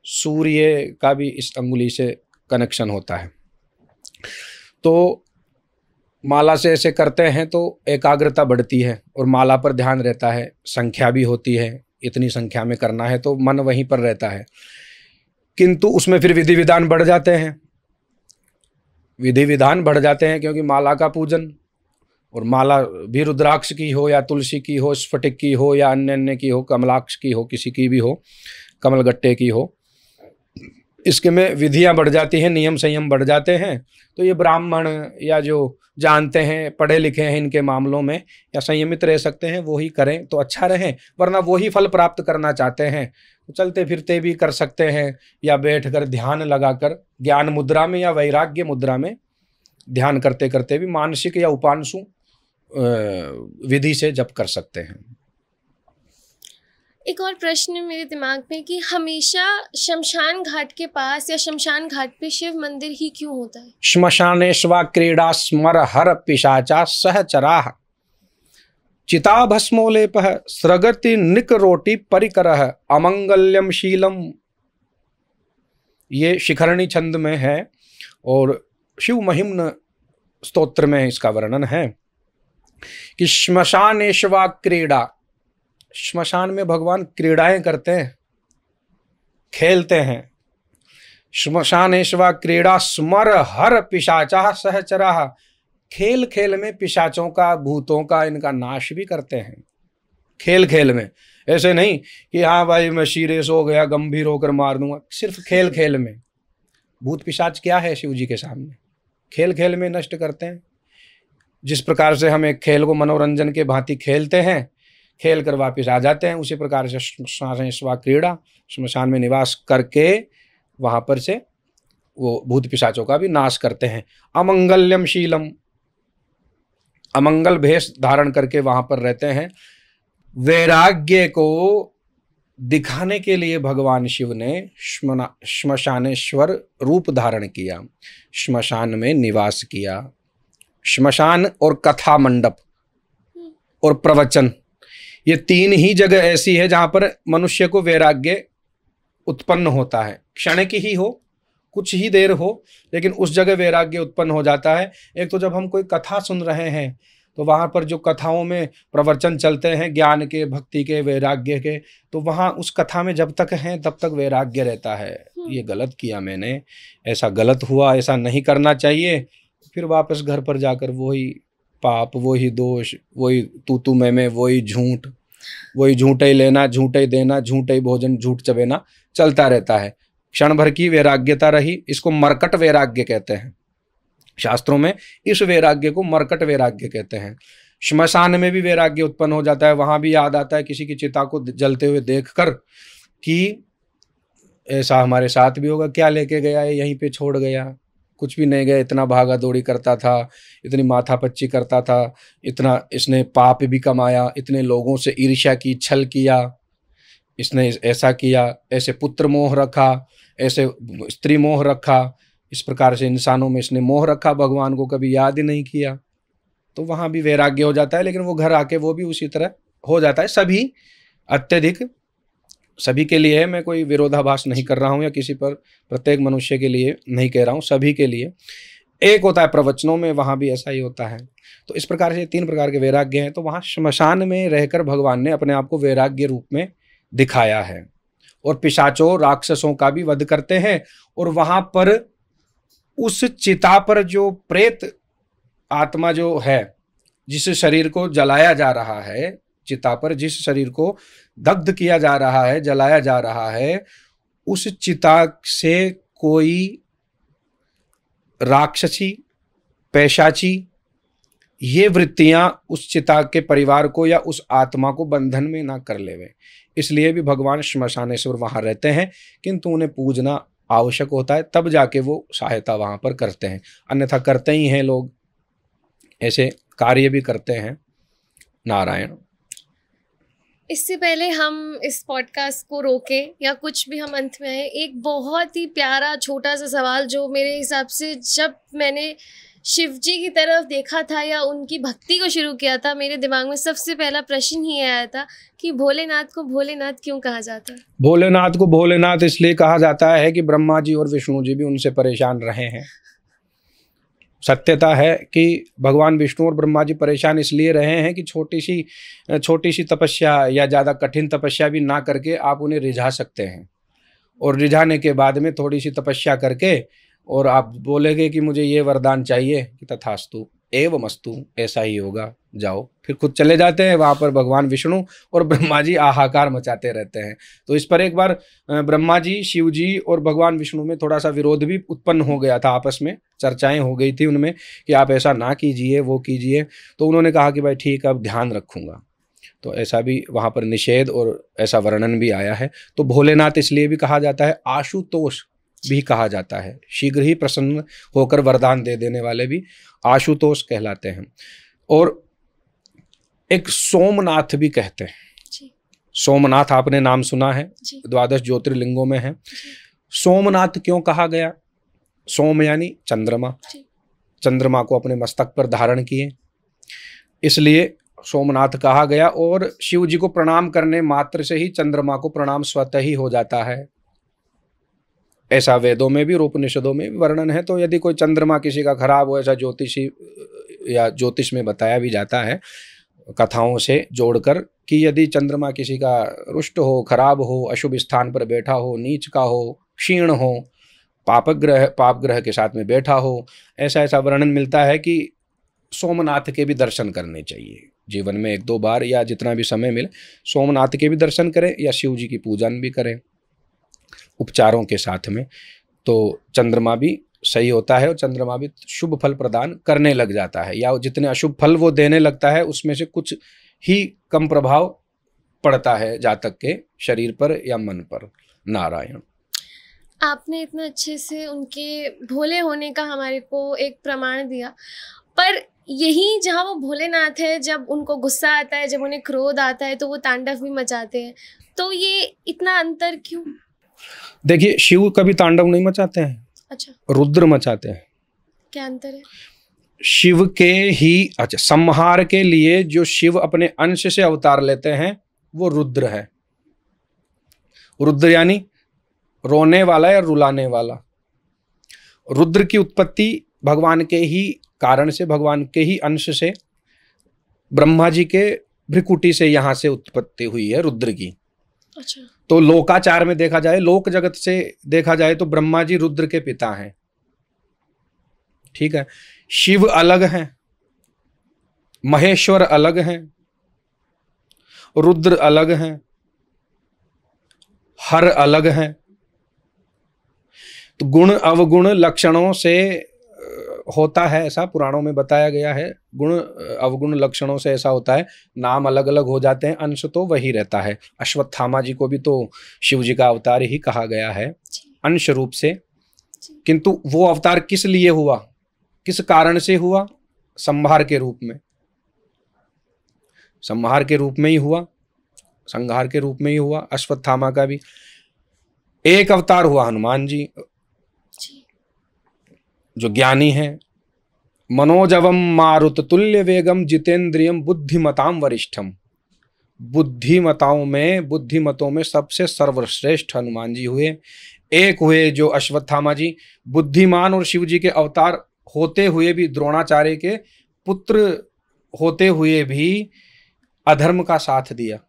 B: सूर्य का भी इस अंगुली से कनेक्शन होता है। तो माला से ऐसे करते हैं तो एकाग्रता बढ़ती है और माला पर ध्यान रहता है, संख्या भी होती है, इतनी संख्या में करना है तो मन वहीं पर रहता है। किंतु उसमें फिर विधि विधान बढ़ जाते हैं, विधि विधान बढ़ जाते हैं, क्योंकि माला का पूजन, और माला भी रुद्राक्ष की हो या तुलसी की हो, स्फटिक की हो या अन्य अन्य की हो, कमलाक्ष की हो, किसी की भी हो, कमलगट्टे की हो, इसके में विधियां बढ़ जाती हैं, नियम संयम बढ़ जाते हैं। तो ये ब्राह्मण या जो जानते हैं, पढ़े लिखे हैं इनके मामलों में, या संयमित रह सकते हैं, वो ही करें तो अच्छा रहे। वरना वो ही फल प्राप्त करना चाहते हैं तो चलते फिरते भी कर सकते हैं, या बैठकर ध्यान लगाकर ज्ञान मुद्रा में या वैराग्य मुद्रा में ध्यान करते करते भी मानसिक या उपांशु विधि से जप कर सकते हैं।
A: एक और प्रश्न मेरे दिमाग में कि हमेशा शमशान घाट के पास या शमशान घाट पे शिव मंदिर ही क्यों होता है?
B: श्मशानेश्वा क्रीडा स्मर हर पिशाचा सहचराः चिता भस्मोलेपः स्रगति निकरोटी परिकरः अमंगल्यम शीलम। ये शिखरणी छंद में है और शिव महिम्न स्तोत्र में इसका वर्णन है कि श्मशानेश्वा क्रीडा, श्मशान में भगवान क्रीड़ाएं करते हैं, खेलते हैं। श्मशानेश्वा क्रीड़ा स्मर हर पिशाचा सहचराः, खेल खेल में पिशाचों का, भूतों का, इनका नाश भी करते हैं। खेल खेल में, ऐसे नहीं कि हाँ भाई मैं सीरियस हो गया, गंभीर होकर मार दूंगा, सिर्फ खेल खेल में। भूत पिशाच क्या है शिव जी के सामने? खेल खेल में नष्ट करते हैं। जिस प्रकार से हम एक खेल को मनोरंजन के भांति खेलते हैं, खेल कर वापस आ जाते हैं, उसी प्रकार से श्मशानेश्वा क्रीड़ा, श्मशान में निवास करके वहाँ पर से वो भूत पिशाचों का भी नाश करते हैं। अमंगल्यम शीलम, अमंगल भेष धारण करके वहां पर रहते हैं। वैराग्य को दिखाने के लिए भगवान शिव ने श्मशानेश्वर रूप धारण किया, श्मशान में निवास किया। श्मशान और कथा मंडप और प्रवचन, ये तीन ही जगह ऐसी है जहां पर मनुष्य को वैराग्य उत्पन्न होता है। क्षणिक ही हो, कुछ ही देर हो, लेकिन उस जगह वैराग्य उत्पन्न हो जाता है। एक तो जब हम कोई कथा सुन रहे हैं तो वहाँ पर जो कथाओं में प्रवचन चलते हैं ज्ञान के, भक्ति के, वैराग्य के, तो वहाँ उस कथा में जब तक हैं तब तक वैराग्य रहता है। ये गलत किया मैंने, ऐसा गलत हुआ, ऐसा नहीं करना चाहिए। फिर वापस घर पर जाकर वही पाप, वही दोष, वही तू मैं, वही झूठ, वही झूठे लेना, झूठे देना, झूठे भोजन, झूठ चबेना चलता रहता है। क्षण भर की वैराग्यता रही, इसको मरकट वैराग्य कहते हैं। शास्त्रों में इस वैराग्य को मरकट वैराग्य कहते हैं। श्मशान में भी वैराग्य उत्पन्न हो जाता है। वहां भी याद आता है किसी की चिता को जलते हुए देखकर कि ऐसा हमारे साथ भी होगा, क्या लेके गया है, यहीं पे छोड़ गया, कुछ भी नहीं गया, इतना भागा दौड़ी करता था, इतनी माथापच्ची करता था, इतना इसने पाप भी कमाया, इतने लोगों से ईर्ष्या की, छल किया, इसने ऐसा किया, ऐसे पुत्र मोह रखा, ऐसे स्त्री मोह रखा, इस प्रकार से इंसानों में इसने मोह रखा, भगवान को कभी याद ही नहीं किया। तो वहाँ भी वैराग्य हो जाता है, लेकिन वो घर आके वो भी उसी तरह हो जाता है। सभी अत्यधिक सभी के लिए है, मैं कोई विरोधाभास नहीं कर रहा हूँ या किसी पर प्रत्येक मनुष्य के लिए नहीं कह रहा हूँ, सभी के लिए। एक होता है प्रवचनों में, वहाँ भी ऐसा ही होता है। तो इस प्रकार से तीन प्रकार के वैराग्य हैं। तो वहाँ श्मशान में रहकर भगवान ने अपने आप को वैराग्य रूप में दिखाया है। और पिशाचों, राक्षसों का भी वध करते हैं। और वहाँ पर उस चिता पर जो प्रेत आत्मा जो है, जिस शरीर को जलाया जा रहा है, चिता पर जिस शरीर को दग्ध किया जा रहा है, जलाया जा रहा है, उस चिता से कोई राक्षसी, पैशाची, ये वृत्तियां उस चिता के परिवार को या उस आत्मा को बंधन में ना कर लेवे। इसलिए भी भगवान श्मशानेश्वर वहां रहते हैं, किंतु उन्हें पूजना आवश्यक होता है, तब जाके वो सहायता वहां पर करते हैं। अन्यथा करते ही हैं लोग, ऐसे कार्य भी करते हैं। नारायण।
A: इससे पहले हम इस पॉडकास्ट को रोके या कुछ भी हम अंत में आए, एक बहुत ही प्यारा छोटा सा सवाल जो मेरे हिसाब से जब मैंने शिव जी की तरफ देखा था या उनकी भक्ति को शुरू किया था, मेरे दिमाग में सबसे पहला प्रश्न ही आया था कि भोलेनाथ को भोलेनाथ क्यों कहा जाता है?
B: भोलेनाथ को भोलेनाथ इसलिए कहा जाता है कि ब्रह्मा जी और विष्णु जी भी उनसे परेशान रहे हैं। सत्यता है कि भगवान विष्णु और ब्रह्मा जी परेशान इसलिए रहे हैं कि छोटी सी तपस्या या ज़्यादा कठिन तपस्या भी ना करके आप उन्हें रिझा सकते हैं। और रिझाने के बाद में थोड़ी सी तपस्या करके और आप बोलेंगे कि मुझे ये वरदान चाहिए, कि तथास्तु एवमस्तु, ऐसा ही होगा, जाओ। फिर खुद चले जाते हैं। वहाँ पर भगवान विष्णु और ब्रह्मा जी हाहाकार मचाते रहते हैं। तो इस पर एक बार ब्रह्मा जी, शिव जी और भगवान विष्णु में थोड़ा सा विरोध भी उत्पन्न हो गया था, आपस में चर्चाएं हो गई थी उनमें कि आप ऐसा ना कीजिए, वो कीजिए। तो उन्होंने कहा कि भाई ठीक है, अब ध्यान रखूंगा। तो ऐसा भी वहाँ पर निषेध और ऐसा वर्णन भी आया है। तो भोलेनाथ इसलिए भी कहा जाता है, आशुतोष भी कहा जाता है, शीघ्र ही प्रसन्न होकर वरदान दे देने वाले भी आशुतोष कहलाते हैं। और एक सोमनाथ भी कहते हैं
A: जी।
B: सोमनाथ आपने नाम सुना है, 12 ज्योतिर्लिंगों में है। सोमनाथ क्यों कहा गया? सोम यानी चंद्रमा, चंद्रमा को अपने मस्तक पर धारण किए, इसलिए सोमनाथ कहा गया। और शिव जी को प्रणाम करने मात्र से ही चंद्रमा को प्रणाम स्वतः ही हो जाता है, ऐसा वेदों में भी और उपनिषदों में भी वर्णन है। तो यदि कोई चंद्रमा किसी का खराब हो, ऐसा ज्योतिषी या ज्योतिष में बताया भी जाता है कथाओं से जोड़कर, कि यदि चंद्रमा किसी का रुष्ट हो, खराब हो, अशुभ स्थान पर बैठा हो, नीच का हो, क्षीण हो, पाप ग्रह के साथ में बैठा हो, ऐसा वर्णन मिलता है कि सोमनाथ के भी दर्शन करने चाहिए जीवन में 1-2 बार, या जितना भी समय मिले सोमनाथ के भी दर्शन करें या शिव जी की पूजन भी करें उपचारों के साथ में। तो चंद्रमा भी सही होता है और चंद्रमा भी शुभ फल प्रदान करने लग जाता है, या जितने अशुभ फल वो देने लगता है उसमें से कुछ ही कम प्रभाव पड़ता है जातक के शरीर पर या मन पर। नारायण।
A: आपने इतना अच्छे से उनके भोले होने का हमारे को एक प्रमाण दिया, पर यही जहाँ वो भोलेनाथ है, जब उनको गुस्सा आता है, जब उन्हें क्रोध आता है तो वो तांडव भी मचाते हैं। तो ये इतना अंतर क्यों?
B: देखिए, शिव कभी तांडव नहीं मचाते हैं।
A: अच्छा,
B: रुद्र मचाते हैं।
A: क्या अंतर है?
B: शिव के ही संहार के लिए जो शिव अपने अंश से अवतार लेते हैं वो रुद्र है। रुद्र यानी रोने वाला या रुलाने वाला। रुद्र की उत्पत्ति भगवान के ही कारण से, भगवान के ही अंश से, ब्रह्मा जी के भ्रिकुटी से यहां से उत्पत्ति हुई है रुद्र की।
A: अच्छा।
B: तो लोकाचार में देखा जाए, लोक जगत से देखा जाए तो ब्रह्मा जी रुद्र के पिता हैं। ठीक है। शिव अलग हैं, महेश्वर अलग हैं, रुद्र अलग हैं, हर अलग हैं। तो गुण अवगुण लक्षणों से होता है, ऐसा पुराणों में बताया गया है। गुण अवगुण लक्षणों से ऐसा होता है, नाम अलग अलग हो जाते हैं, अंश तो वही रहता है। अश्वत्थामा जी को भी तो शिव जी का अवतार ही कहा गया है अंश रूप से। किंतु वो अवतार किस लिए हुआ, किस कारण से हुआ? संहार के रूप में। संहार के रूप में ही हुआ, संहार के रूप में ही हुआ। अश्वत्थामा का भी एक अवतार हुआ हनुमान जी, जो ज्ञानी हैं। मनोजवम मारुत तुल्य वेगम जितेंद्रियम बुद्धिमताम वरिष्ठम। बुद्धिमतों में सबसे सर्वश्रेष्ठ हनुमान जी हुए। एक हुए जो अश्वत्थामा जी, बुद्धिमान और शिव जी के अवतार होते हुए भी, द्रोणाचार्य के पुत्र होते हुए भी अधर्म का साथ दिया।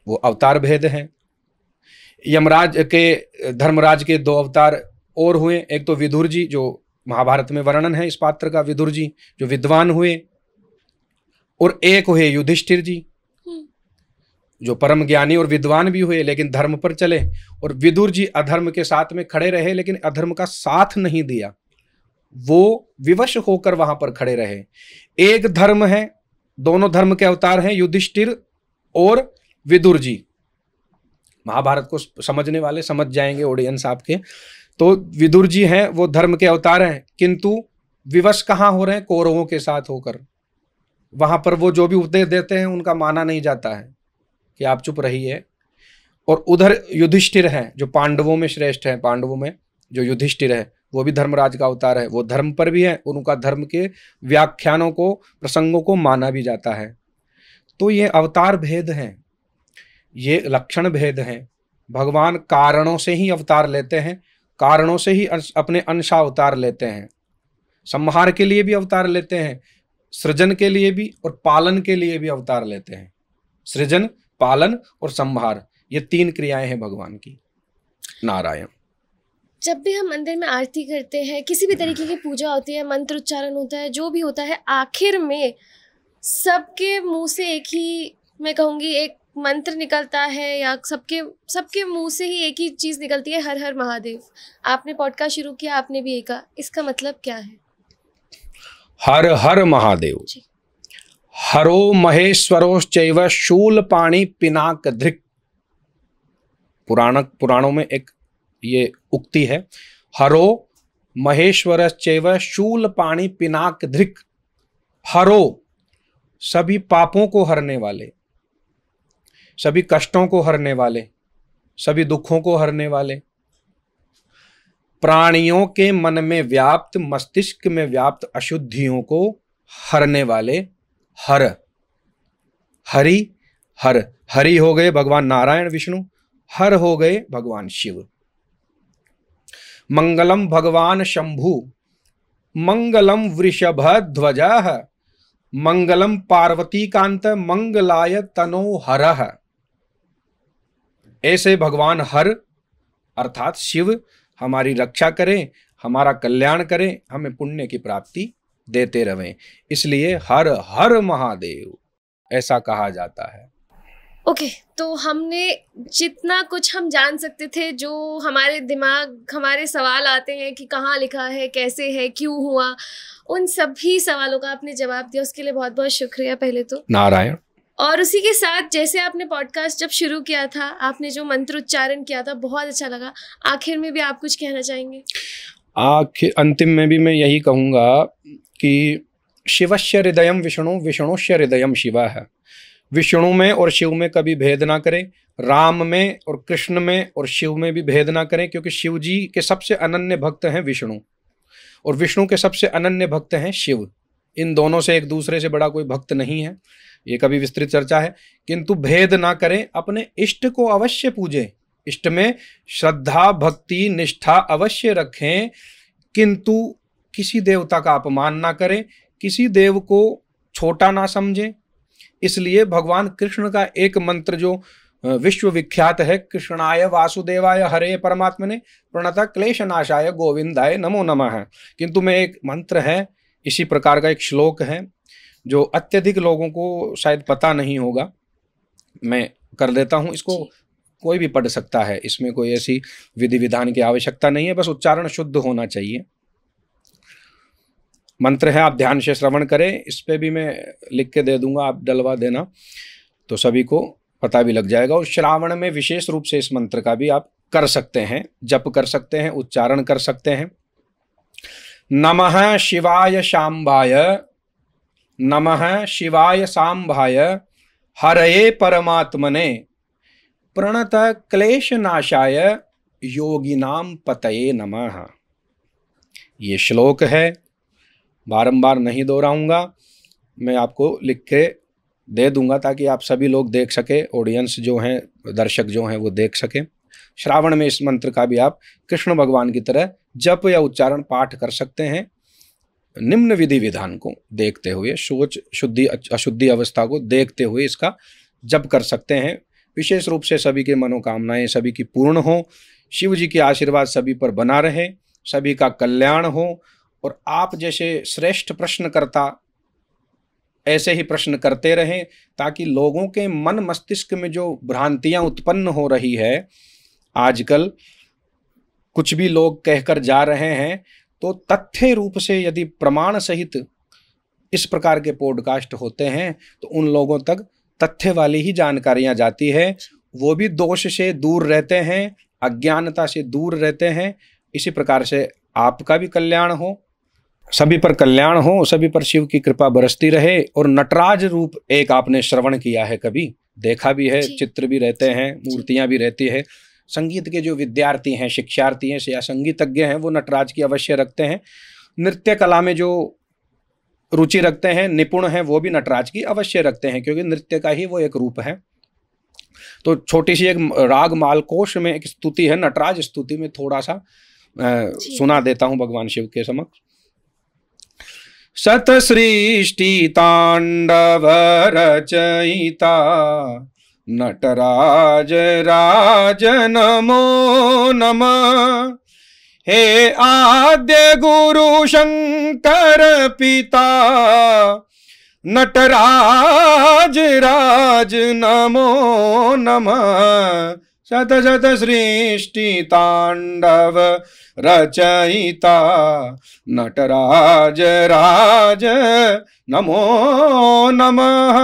B: वो अवतार भेद हैं। यमराज के, धर्मराज के दो अवतार और हुए। एक तो विदुर जी, जो महाभारत में वर्णन है इस पात्र का, विदुर जी जो विद्वान हुए, और एक हुए युधिष्ठिर जी जो परम ज्ञानी और विद्वान भी हुए लेकिन धर्म पर चले। और विदुर जी अधर्म के साथ में खड़े रहे लेकिन अधर्म का साथ नहीं दिया, वो विवश होकर वहां पर खड़े रहे। एक धर्म है, दोनों धर्म के अवतार हैं, युधिष्ठिर और विदुर जी। महाभारत को समझने वाले समझ जाएंगे, ऑडियंस आपके। तो विदुर जी हैं, वो धर्म के अवतार हैं, किंतु विवश कहाँ हो रहे हैं? कौरवों के साथ होकर। वहां पर वो जो भी उपदेश देते हैं उनका माना नहीं जाता है कि आप चुप रहिए। और उधर युधिष्ठिर हैं जो पांडवों में श्रेष्ठ हैं। पांडवों में जो युधिष्ठिर है वो भी धर्मराज का अवतार है, वो धर्म पर भी है, उनका धर्म के व्याख्यानों को, प्रसंगों को माना भी जाता है। तो ये अवतार भेद हैं, ये लक्षण भेद हैं। भगवान कारणों से ही अवतार लेते हैं, कारणों से ही अपने अंशावतार लेते हैं। संहार के लिए भी अवतार लेते हैं, सृजन के लिए भी और पालन के लिए भी अवतार लेते हैं। सृजन, पालन और संहार, ये तीन क्रियाएं हैं भगवान की। नारायण।
A: जब भी हम मंदिर में आरती करते हैं, किसी भी तरीके की पूजा होती है, मंत्र उच्चारण होता है, जो भी होता है, आखिर में सबके मुंह से एक ही, मैं कहूँगी, एक मंत्र निकलता है, या सबके मुंह से ही एक ही चीज़ निकलती है, हर हर महादेव। आपने पॉडकास्ट शुरू किया, आपने भी एक कहा, इसका मतलब क्या है?
B: हर हर महादेव। हरो महेश्वरोश्चैव शूलपाणि पिनाक धृक्। पुराणों में एक ये उक्ति है, हरो महेश्वरश्चैव शूलपाणि पिनाक धृक्। हरो, सभी पापों को हरने वाले, सभी कष्टों को हरने वाले, सभी दुखों को हरने वाले, प्राणियों के मन में व्याप्त, मस्तिष्क में व्याप्त अशुद्धियों को हरने वाले हर। हरि हर, हरि हो गए भगवान नारायण विष्णु, हर हो गए भगवान शिव। मंगलम भगवान शंभु, मंगलम वृषभध्वजः, मंगलम पार्वती कांत, मंगलाय तनोहरः। ऐसे भगवान हर अर्थात शिव हमारी रक्षा करें, हमारा कल्याण करें, हमें पुण्य की प्राप्ति देते रहें, इसलिए हर हर महादेव ऐसा कहा जाता है।
A: ओके, तो हमने जितना कुछ हम जान सकते थे, जो हमारे दिमाग, हमारे सवाल आते हैं कि कहाँ लिखा है, कैसे है, क्यों हुआ, उन सभी सवालों का आपने जवाब दिया, उसके लिए बहुत बहुत शुक्रिया पहले तो।
B: नारायण।
A: और उसी के साथ, जैसे आपने पॉडकास्ट जब शुरू किया था, आपने जो मंत्र उच्चारण किया था, बहुत अच्छा लगा। आखिर में भी आप कुछ कहना चाहेंगे?
B: अंतिम में भी मैं यही कहूँगा कि शिवस्य हृदयम विष्णु, विष्णुस्य हृदयम शिव है। विष्णु में और शिव में कभी भेद ना करें, राम में और कृष्ण में और शिव में भी भेद ना करें, क्योंकि शिव जी के सबसे अनन्य भक्त हैं विष्णु और विष्णु के सबसे अनन्य भक्त हैं शिव। इन दोनों से एक दूसरे से बड़ा कोई भक्त नहीं है, ये कभी विस्तृत चर्चा है। किंतु भेद ना करें, अपने इष्ट को अवश्य पूजें, इष्ट में श्रद्धा भक्ति निष्ठा अवश्य रखें, किंतु किसी देवता का अपमान ना करें, किसी देव को छोटा ना समझें। इसलिए भगवान कृष्ण का एक मंत्र जो विश्व विख्यात है, कृष्णाय वासुदेवाय हरे परमात्मने प्रणतः क्लेशनाशाय गोविंदाय नमो नमः। किंतु में एक मंत्र है, इसी प्रकार का एक श्लोक है जो अत्यधिक लोगों को शायद पता नहीं होगा, मैं कर देता हूँ। इसको कोई भी पढ़ सकता है, इसमें कोई ऐसी विधि विधान की आवश्यकता नहीं है, बस उच्चारण शुद्ध होना चाहिए। मंत्र है, आप ध्यान से श्रवण करें। इस पे भी मैं लिख के दे दूंगा, आप डलवा देना तो सभी को पता भी लग जाएगा। और श्रावण में विशेष रूप से इस मंत्र का भी आप कर सकते हैं, जप कर सकते हैं, उच्चारण कर सकते हैं। नमः शिवाय शाम्भाय, नमः शिवाय शाम्भाय हरये परमात्मने प्रणत क्लेश नाशाय योगिनाम पतये नमः। ये श्लोक है, बारंबार नहीं दोहराऊंगा, मैं आपको लिख के दे दूंगा ताकि आप सभी लोग देख सके, ऑडियंस जो हैं, दर्शक जो हैं वो देख सके। श्रावण में इस मंत्र का भी आप कृष्ण भगवान की तरह जप या उच्चारण पाठ कर सकते हैं, निम्न विधि विधान को देखते हुए, सोच शुद्धि अशुद्धि अवस्था को देखते हुए इसका जप कर सकते हैं। विशेष रूप से सभी की मनोकामनाएं सभी की पूर्ण हो, शिव जी के आशीर्वाद सभी पर बना रहे, सभी का कल्याण हो, और आप जैसे श्रेष्ठ प्रश्नकर्ता ऐसे ही प्रश्न करते रहें, ताकि लोगों के मन मस्तिष्क में जो भ्रांतियां उत्पन्न हो रही है, आजकल कुछ भी लोग कहकर जा रहे हैं, तो तथ्य रूप से यदि प्रमाण सहित इस प्रकार के पॉडकास्ट होते हैं तो उन लोगों तक तथ्य वाली ही जानकारियां जाती है, वो भी दोष से दूर रहते हैं, अज्ञानता से दूर रहते हैं। इसी प्रकार से आपका भी कल्याण हो, सभी पर कल्याण हो, सभी पर शिव की कृपा बरसती रहे। और नटराज रूप एक आपने श्रवण किया है, कभी देखा भी है, चित्र भी रहते हैं, मूर्तियां भी रहती है। संगीत के जो विद्यार्थी हैं, शिक्षार्थी हैं या संगीतज्ञ हैं, वो नटराज की अवश्य रखते हैं। नृत्य कला में जो रुचि रखते हैं, निपुण हैं, वो भी नटराज की अवश्य रखते हैं, क्योंकि नृत्य का ही वो एक रूप है। तो छोटी सी एक राग मालकोश में एक स्तुति है, नटराज स्तुति में थोड़ा सा सुना देता हूं भगवान शिव के समक्ष। सत सृष्टि तांडव रचयिता नटराज राज नमो नमः। हे आद्य गुरु शंकर पिता नटराज राज नमो नमः। शत शत सृष्टि तांडव रचयिता नटराज राज नमो नमः।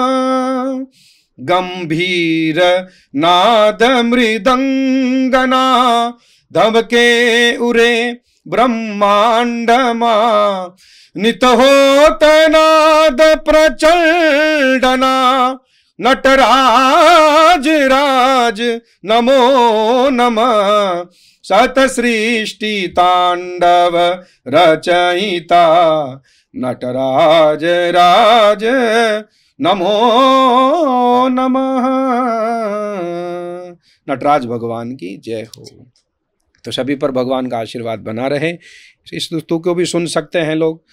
B: गंभीर नाद मृदंगना धबके उरे ब्रह्मांडमा। नित होत नाद प्रचंडना नटराज राज नमो नमः। सत सृष्टि तांडव रचयिता नटराज राज नमो नमः। नटराज भगवान की जय हो। तो सभी पर भगवान का आशीर्वाद बना रहे। इस स्तुति को भी सुन सकते हैं लोग,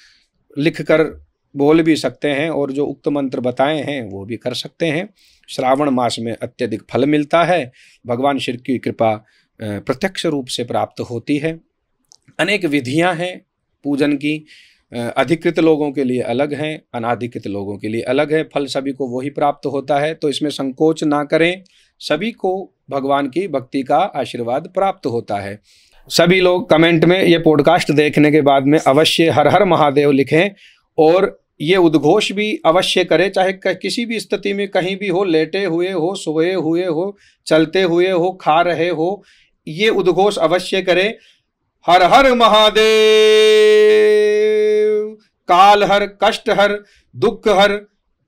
B: लिख कर बोल भी सकते हैं, और जो उक्त मंत्र बताए हैं वो भी कर सकते हैं। श्रावण मास में अत्यधिक फल मिलता है, भगवान शिव की कृपा प्रत्यक्ष रूप से प्राप्त होती है। अनेक विधियां हैं पूजन की, अधिकृत लोगों के लिए अलग हैं, अनाधिकृत लोगों के लिए अलग है, फल सभी को वही प्राप्त होता है। तो इसमें संकोच ना करें, सभी को भगवान की भक्ति का आशीर्वाद प्राप्त होता है। सभी लोग कमेंट में ये पॉडकास्ट देखने के बाद में अवश्य हर हर महादेव लिखें, और ये उद्घोष भी अवश्य करें, चाहे किसी भी स्थिति में कहीं भी हो, लेटे हुए हो, सोए हुए हो, चलते हुए हो, खा रहे हो, ये उद्घोष अवश्य करें। हर हर महादेव, काल हर, कष्ट हर, दुख हर,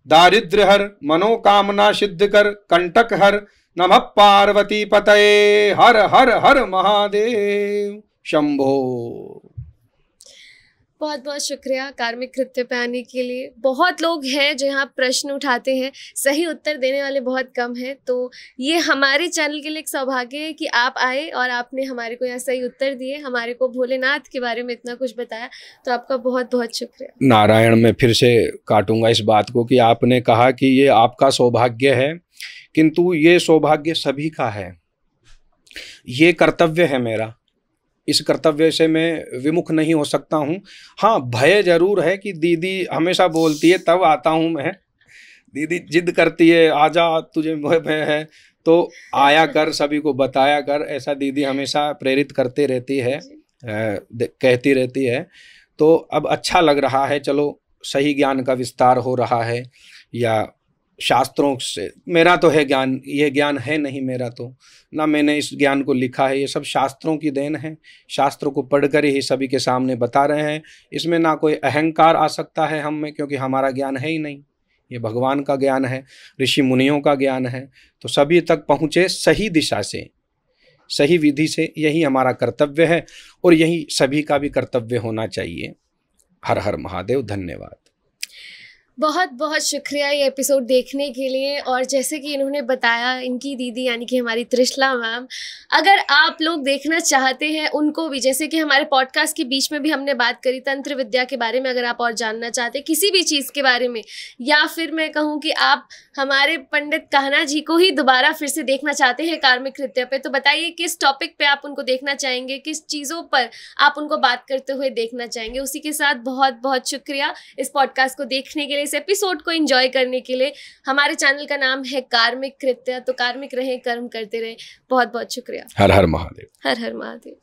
B: दारिद्र्य हर, मनोकामना सिद्ध कर, कंटक हर। नमः पार्वती पतये, हर हर हर महादेव शंभो।
A: बहुत बहुत शुक्रिया कार्मिक कृत्य पे आने के लिए। बहुत लोग हैं जो यहाँ प्रश्न उठाते हैं, सही उत्तर देने वाले बहुत कम हैं, तो ये हमारे चैनल के लिए एक सौभाग्य है कि आप आए और आपने हमारे को यहाँ सही उत्तर दिए, हमारे को भोलेनाथ के बारे में इतना कुछ बताया, तो आपका बहुत बहुत शुक्रिया।
B: नारायण, मैं फिर से काटूंगा इस बात को कि आपने कहा कि ये आपका सौभाग्य है, किंतु ये सौभाग्य सभी का है। ये कर्तव्य है मेरा, इस कर्तव्य से मैं विमुख नहीं हो सकता हूँ। हाँ, भय जरूर है कि दीदी हमेशा बोलती है तब आता हूँ मैं, दीदी जिद करती है आजा तुझे भय है तो आया कर, सभी को बताया कर, ऐसा दीदी हमेशा प्रेरित करते रहती है, कहती रहती है। तो अब अच्छा लग रहा है, चलो सही ज्ञान का विस्तार हो रहा है, या शास्त्रों से। मेरा तो है ज्ञान, ये ज्ञान है नहीं मेरा, तो ना मैंने इस ज्ञान को लिखा है, ये सब शास्त्रों की देन है। शास्त्रों को पढ़कर ही सभी के सामने बता रहे हैं। इसमें ना कोई अहंकार आ सकता है हम में, क्योंकि हमारा ज्ञान है ही नहीं, ये भगवान का ज्ञान है, ऋषि मुनियों का ज्ञान है। तो सभी तक पहुँचे सही दिशा से, सही विधि से, यही हमारा कर्तव्य है और यही सभी का भी कर्तव्य होना चाहिए। हर हर महादेव। धन्यवाद।
A: बहुत बहुत शुक्रिया ये एपिसोड देखने के लिए। और जैसे कि इन्होंने बताया, इनकी दीदी यानी कि हमारी त्रिशला मैम, अगर आप लोग देखना चाहते हैं उनको भी, जैसे कि हमारे पॉडकास्ट के बीच में भी हमने बात करी तंत्र विद्या के बारे में, अगर आप और जानना चाहते हैं किसी भी चीज़ के बारे में, या फिर मैं कहूँ कि आप हमारे पंडित कान्हा जी को ही दोबारा फिर से देखना चाहते हैं कार्मिक कृत्य पे, तो बताइए किस टॉपिक पे आप उनको देखना चाहेंगे, किस चीज़ों पर आप उनको बात करते हुए देखना चाहेंगे। उसी के साथ बहुत बहुत शुक्रिया इस पॉडकास्ट को देखने के लिए, इस एपिसोड को एंजॉय करने के लिए। हमारे चैनल का नाम है कार्मिक कृत्य, तो कार्मिक रहें, कर्म करते रहें। बहुत बहुत शुक्रिया।
B: हर हर महादेव।
A: हर हर महादेव।